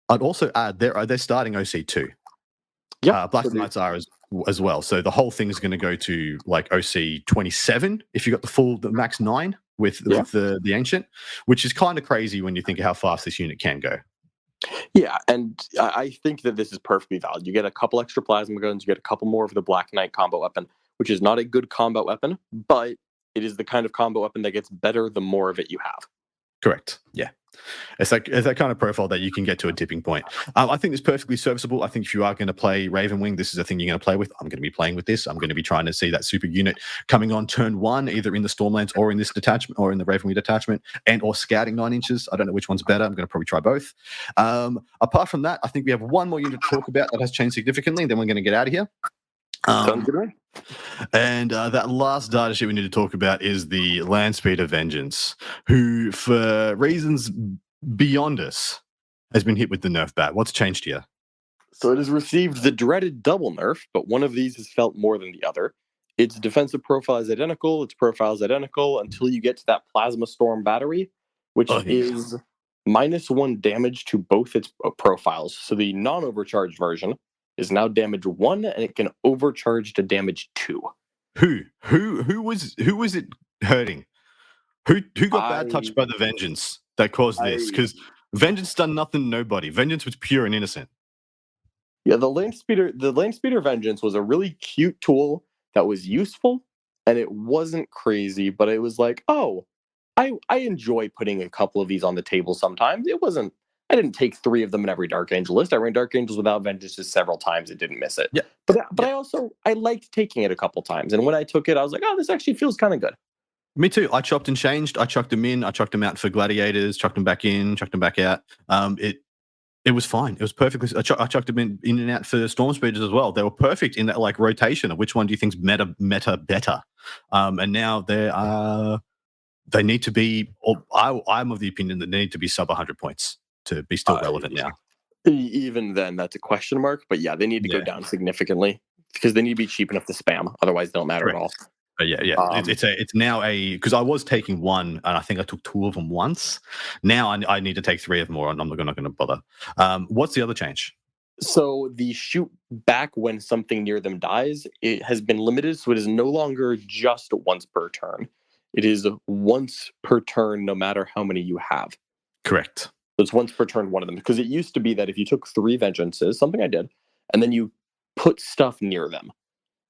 I'd also add they're starting OC too. Yeah, Black Knights are as well. So the whole thing is going to go to like OC 27 if you got the max 9 with the Ancient, which is kind of crazy when you think of how fast this unit can go. Yeah, and I think that this is perfectly valid. You get a couple extra plasma guns, you get a couple more of the Black Knight combo weapon, which is not a good combat weapon, but it is the kind of combo weapon that gets better the more of it you have. Correct. Yeah. It's that kind of profile that you can get to a tipping point. I think it's perfectly serviceable. I think if you are going to play Ravenwing, this is a thing you're going to play with. I'm going to be playing with this. I'm going to be trying to see that super unit coming on turn 1, either in the Stormlands or in this detachment or in the Ravenwing detachment and or scouting 9 inches. I don't know which one's better. I'm going to probably try both. Apart from that, I think we have one more unit to talk about that has changed significantly. And then we're going to get out of here. Sounds good. And that last data sheet we need to talk about is the Landspeeder Vengeance, who, for reasons beyond us, has been hit with the nerf bat. What's changed here? So it has received the dreaded double nerf, but one of these has felt more than the other. Its defensive profile is identical. Its profile is identical until you get to that Plasma Storm battery, which is -1 damage to both its profiles. So the non-overcharged version is now damage 1, and it can overcharge to damage 2. Who was it hurting? Who got bad touched by the Vengeance that caused this? Because Vengeance done nothing to nobody. Vengeance was pure and innocent. Yeah, the Landspeeder Vengeance was a really cute tool that was useful, and it wasn't crazy, but it was like, oh, I enjoy putting a couple of these on the table sometimes. I didn't take 3 of them in every Dark Angel list. I ran Dark Angels without Vengeances several times and didn't miss it. Yeah. But I liked taking it a couple times. And when I took it, I was like, oh, this actually feels kind of good. Me too. I chopped and changed. I chucked them in. I chucked them out for gladiators. Chucked them back in. Chucked them back out. It was fine. It was perfectly. I chucked them in and out for storm speeders as well. They were perfect in that like rotation of which one do you think's meta better. And now they need to be. I'm of the opinion that they need to be sub 100 points to be still relevant now. Even then, that's a question mark. But yeah, they need to go down significantly because they need to be cheap enough to spam. Otherwise, they don't matter at all. But yeah. It's now because I was taking one and I think I took two of them once. Now I need to take three of them, or I'm not going to bother. What's the other change? So the shoot back when something near them dies, it has been limited, so it is no longer just once per turn. It is once per turn, no matter how many you have. Correct. So it's once per turn, one of them. Because it used to be that if you took 3 vengeances, something I did, and then you put stuff near them,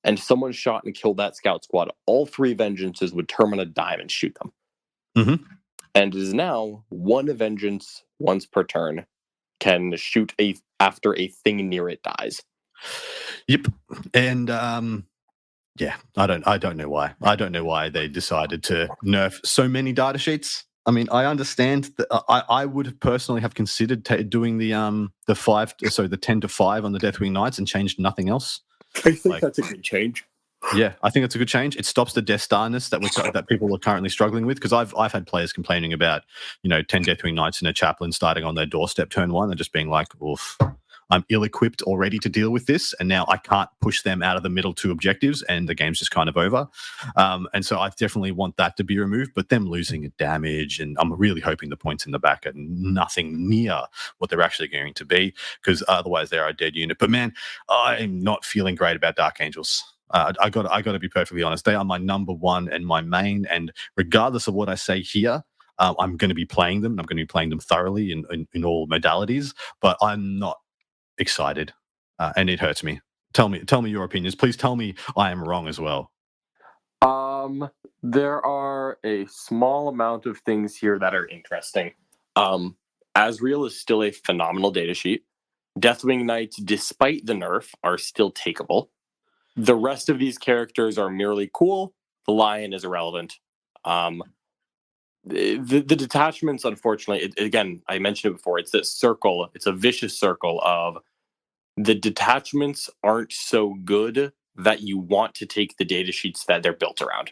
and someone shot and killed that scout squad, all 3 vengeances would turn on a dime and shoot them. Mm-hmm. And it is now 1 vengeance once per turn can shoot after a thing near it dies. Yep. And I don't know why. I don't know why they decided to nerf so many data sheets. I mean, I understand that I would personally have considered doing the 10 to 5 on the Deathwing Knights and changed nothing else. I think that's a good change. Yeah, I think it's a good change. It stops the Death Starness that people are currently struggling with, because I've had players complaining about 10 Deathwing Knights and a chaplain starting on their doorstep turn 1 and just being like, oof, I'm ill-equipped already to deal with this, and now I can't push them out of the middle 2 objectives, and the game's just kind of over. And so I definitely want that to be removed, but them losing damage, and I'm really hoping the points in the back are nothing near what they're actually going to be, because otherwise they're a dead unit. But man, I'm not feeling great about Dark Angels. I got to be perfectly honest. They are my number 1 and my main, and regardless of what I say here, I'm going to be playing them. I'm going to be playing them thoroughly in all modalities, but I'm not excited, and it hurts me. Tell me your opinions. Please tell me I am wrong as well. There are a small amount of things here that are interesting. Asriel is still a phenomenal data sheet. Deathwing Knights, despite the nerf, are still takeable. The rest of these characters are merely cool. The Lion is irrelevant. The detachments, unfortunately, again, I mentioned it before, it's this circle. It's a vicious circle of the detachments aren't so good that you want to take the data sheets that they're built around.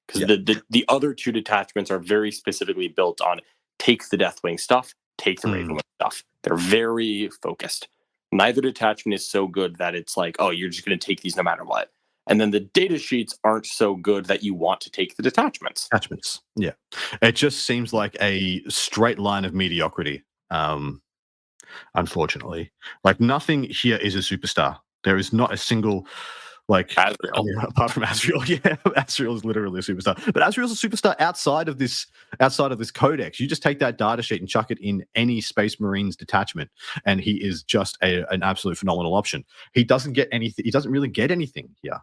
Because the other 2 detachments are very specifically built on take the Deathwing stuff, take the Ravenwing stuff. They're very focused. Neither detachment is so good that it's like, oh, you're just going to take these no matter what. And then the data sheets aren't so good that you want to take the detachments. Yeah. It just seems like a straight line of mediocrity, unfortunately. Like, nothing here is a superstar. There is not a single, apart from Asriel. Yeah, Asriel is literally a superstar. But Asriel's a superstar outside of this codex. You just take that data sheet and chuck it in any Space Marines detachment, and he is just an absolute phenomenal option. He doesn't get anything. He doesn't really get anything here.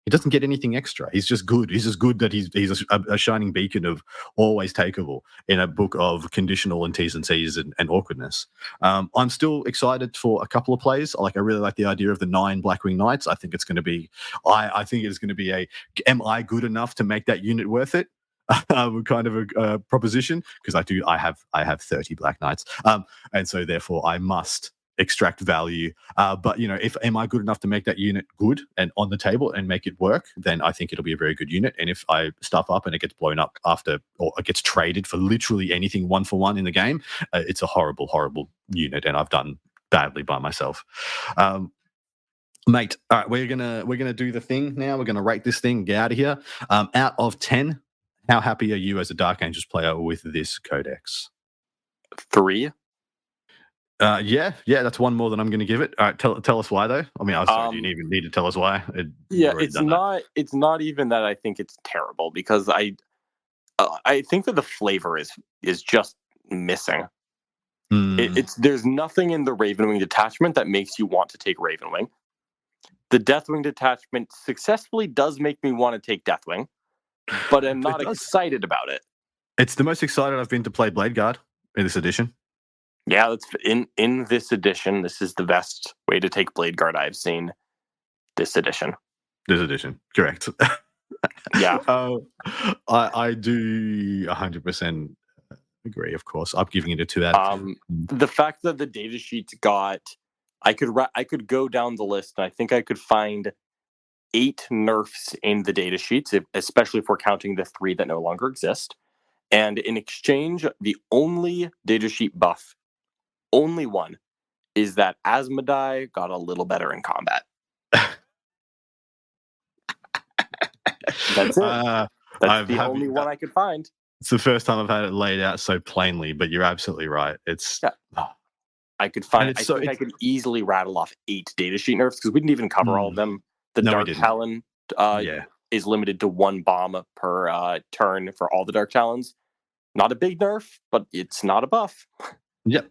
He doesn't get anything extra. He's just good. He's just good that he's a shining beacon of always takeable in a book of conditional and T's and C's and awkwardness. I'm still excited for a couple of plays. I really like the idea of the 9 Blackwing Knights. I think it's going to be. I think it's going to be a. Am I good enough to make that unit worth it? Kind of a proposition, because I have 30 Black Knights, and so therefore I must extract value. But am I good enough to make that unit good and on the table and make it work, then I think it'll be a very good unit. And if I stuff up and it gets blown up after, or it gets traded for literally anything 1-for-1 in the game, it's a horrible unit, and I've done badly by myself. Mate, all right, we're gonna do the thing now. We're gonna rate this thing, get out of here. Out of 10, how happy are you as a Dark Angels player with this codex? 3. Yeah, that's 1 more than I'm going to give it. All right, tell us why though. I mean, do you even need to tell us why? It's not even that I think it's terrible, because I think that the flavor is just missing. There's nothing in the Ravenwing detachment that makes you want to take Ravenwing. The Deathwing detachment successfully does make me want to take Deathwing, but I'm not excited about it. It's the most excited I've been to play Blade Guard in this edition. Yeah, that's in this edition. This is the best way to take Blade Guard I've seen this edition. This edition, correct. Yeah. I do 100% agree. Of course, I'm giving it a 2 out of 10. The fact that the data sheets got, I could go down the list, and I think I could find 8 nerfs in the data sheets, especially if we're counting the 3 that no longer exist. And in exchange, the only data sheet buff, only one, is that Asmodai got a little better in combat. That's it. That's the only one I could find. It's the first time I've had it laid out so plainly, but you're absolutely right. It's I could find. I think I could easily rattle off 8 data sheet nerfs because we didn't even cover all of them. The Dark Talon is limited to 1 bomb per turn for all the Dark Talons. Not a big nerf, but it's not a buff. Yep,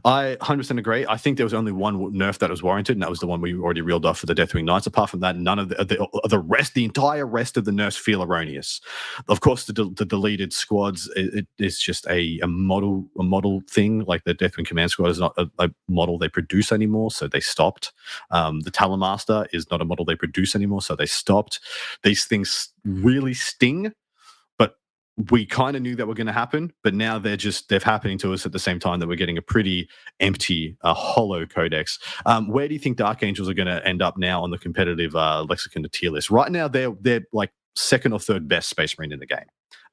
I 100% agree. I think there was only one nerf that was warranted, and that was the one we already reeled off for the Deathwing Knights. Apart from that, none of the entire rest of the nerfs feel erroneous. Of course, the deleted squads, it is just a model thing. Like the Deathwing Command Squad is not a model they produce anymore, so they stopped. The Talon Master is not a model they produce anymore, so they stopped. These things really sting. We kind of knew that were going to happen, but now they're happening to us at the same time that we're getting a pretty empty, hollow codex. Where do you think Dark Angels are going to end up now on the competitive lexicon to tier list? Right now, they're like second or third best Space Marine in the game.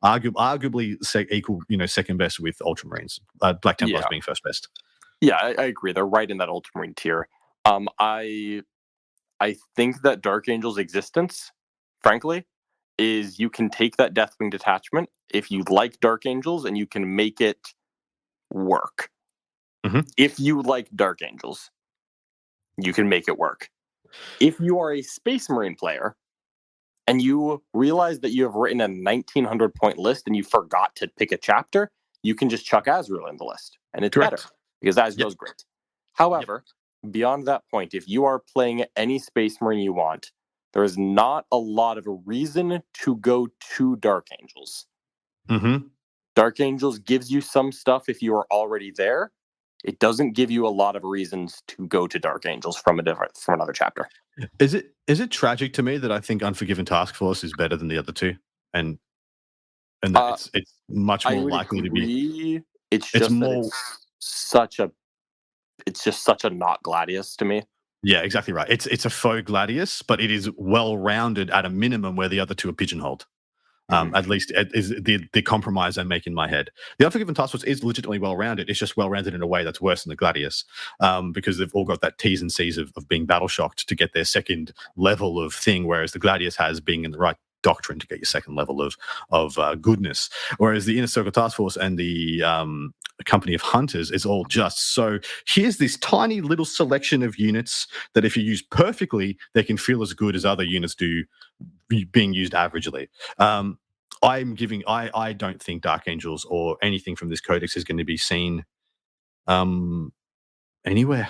Arguably equal, second best with Ultramarines. Black Templars being first best. Yeah, I agree. They're right in that Ultramarine tier. I think that Dark Angels' existence, frankly, is you can take that Deathwing detachment if you like Dark Angels and you can make it work. Mm-hmm. If you like Dark Angels, you can make it work. If you are a Space Marine player and you realize that you have written a 1900 point list and you forgot to pick a chapter, you can just chuck Azrael in the list and it's better because Azrael's great. However, beyond that point, if you are playing any Space Marine you want, there is not a lot of a reason to go to Dark Angels. Mm-hmm. Dark Angels gives you some stuff if you are already there. It doesn't give you a lot of reasons to go to Dark Angels from another chapter. Is it tragic to me that I think Unforgiven Task Force is better than the other two, and that it's much more likely to be. It's just such a not Gladius to me. Yeah, exactly right. It's a faux Gladius, but it is well-rounded at a minimum where the other two are pigeonholed. At least is the compromise I make in my head. The Unforgiven Task Force is legitimately well-rounded. It's just well-rounded in a way that's worse than the Gladius, because they've all got that T's and C's of being battle-shocked to get their second level of thing, whereas the Gladius has being in the right doctrine to get your second level of goodness. Whereas the Inner Circle Task Force and the Company of Hunters is all just so. Here's this tiny little selection of units that, if you use perfectly, they can feel as good as other units do being used averagely. I don't think Dark Angels or anything from this codex is going to be seen anywhere.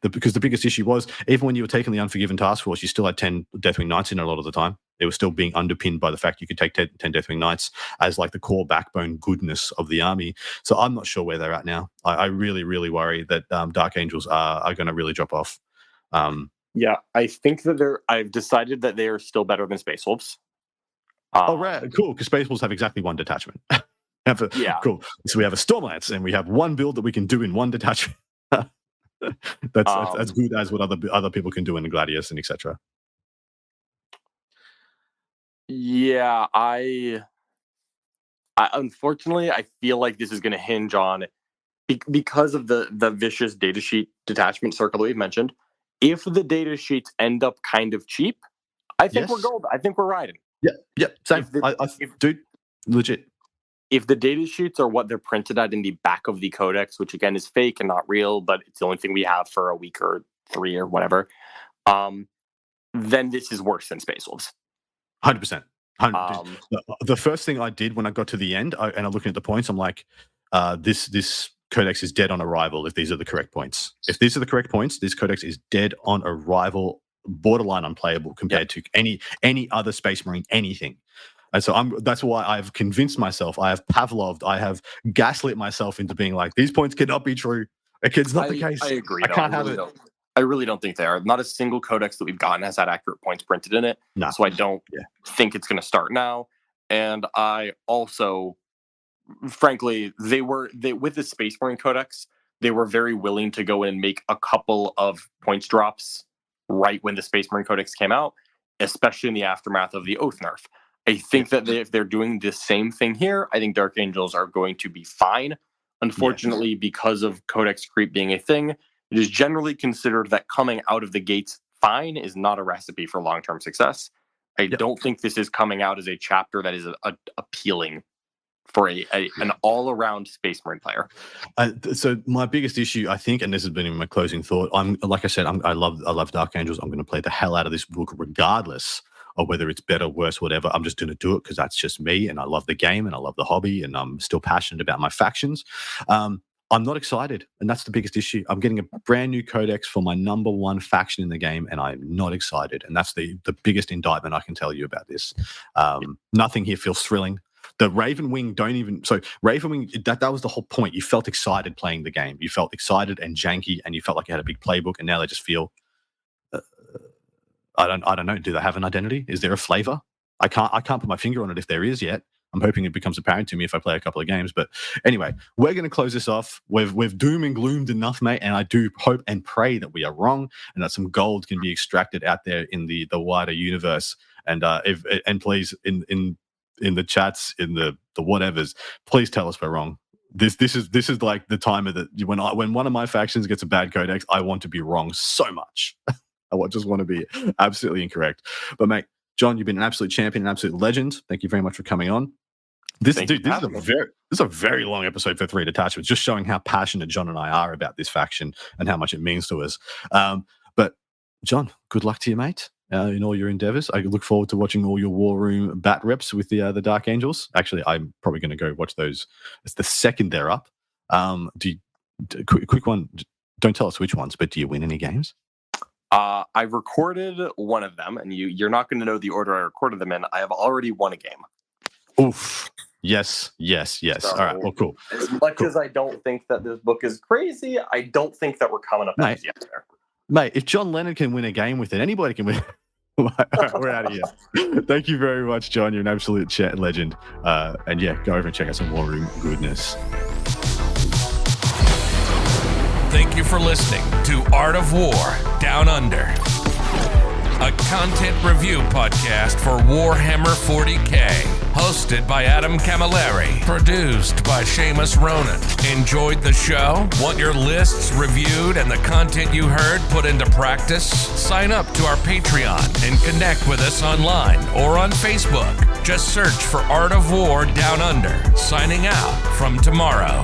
Because the biggest issue was, even when you were taking the Unforgiven Task Force, you still had 10 Deathwing Knights in it a lot of the time. It was still being underpinned by the fact you could take 10 Deathwing Knights as like the core backbone goodness of the army. So I'm not sure where they're at now. I really, really worry that Dark Angels are going to really drop off. Yeah, I think that I've decided that they are still better than Space Wolves. Right, cool, because Space Wolves have exactly one detachment. Cool. So we have a Stormlance, and we have one build that we can do in one detachment. That's as good as what other people can do in the Gladius and etc. Yeah, I unfortunately I feel like this is going to hinge on because of the vicious datasheet detachment circle that we've mentioned. If the datasheets end up kind of cheap, I think we're gold. I think we're riding. Yeah, same. Dude, legit. If the data sheets are what they're printed at in the back of the codex, which again is fake and not real, but it's the only thing we have for a week or 3 or whatever, then this is worse than Space Wolves. 100%. The first thing I did when I got to the end, and I'm looking at the points, I'm like, this codex is dead on arrival if these are the correct points. If these are the correct points, this codex is dead on arrival, borderline unplayable compared to any other Space Marine, anything. And so that's why I've convinced myself, I have Pavloved, I have gaslit myself into being like, these points cannot be true. It's not the case. I agree. I can't have it. I really don't think they are. Not a single codex that we've gotten has had accurate points printed in it. No. So I don't think it's going to start now. And I also, frankly, with the Space Marine Codex, they were very willing to go in and make a couple of points drops right when the Space Marine Codex came out, especially in the aftermath of the Oath nerf. I think that if they're doing the same thing here, I think Dark Angels are going to be fine. Unfortunately, because of Codex creep being a thing, it is generally considered that coming out of the gates fine is not a recipe for long-term success. I don't think this is coming out as a chapter that is appealing for an all-around Space Marine player. So my biggest issue, I think, and this has been in my closing thought, I love Dark Angels. I'm going to play the hell out of this book regardless of whether it's better, worse, whatever. I'm just going to do it because that's just me, and I love the game, and I love the hobby, and I'm still passionate about my factions. I'm not excited, and that's the biggest issue. I'm getting a brand new codex for my number one faction in the game, and I'm not excited, and that's the biggest indictment I can tell you about this. Nothing here feels thrilling. The Ravenwing Ravenwing, that was the whole point. You felt excited playing the game. You felt excited and janky, and you felt like you had a big playbook, and now they just feel... I don't know. Do they have an identity? Is there a flavor? I can't put my finger on it if there is yet. I'm hoping it becomes apparent to me if I play a couple of games. But anyway, we're going to close this off. We've doom and gloomed enough, mate, and I do hope and pray that we are wrong and that some gold can be extracted out there in the wider universe. And please in the chats, in the whatevers, please tell us we're wrong. This is like the time of when one of my factions gets a bad codex, I want to be wrong so much. I just want to be absolutely incorrect. But mate, John, you've been an absolute champion, an absolute legend. Thank you very much for coming on. This is a very long episode for 3 Detachments, just showing how passionate John and I are about this faction and how much it means to us. But John, good luck to you, mate, in all your endeavors. I look forward to watching all your War Room bat reps with the Dark Angels. Actually, I'm probably going to go watch those. It's the second they're up. Quick one. Don't tell us which ones, but do you win any games? I recorded one of them, and you're not going to know the order I recorded them in. I have already won a game. Oof. Yes. So, all right, well, cool. As much as I don't think that this book is crazy, I don't think that we're coming up yet there. Mate, if John Lennon can win a game with it, anybody can win. All right, we're out of here. Thank you very much, John. You're an absolute chat legend. And yeah, go over and check out some War Room goodness. Thank you for listening to Art of War Down Under, a content review podcast for Warhammer 40K, hosted by Adam Camilleri, produced by Seamus Ronan. Enjoyed the show? Want your lists reviewed and the content you heard put into practice? Sign up to our Patreon and connect with us online or on Facebook. Just search for Art of War Down Under. Signing out from tomorrow.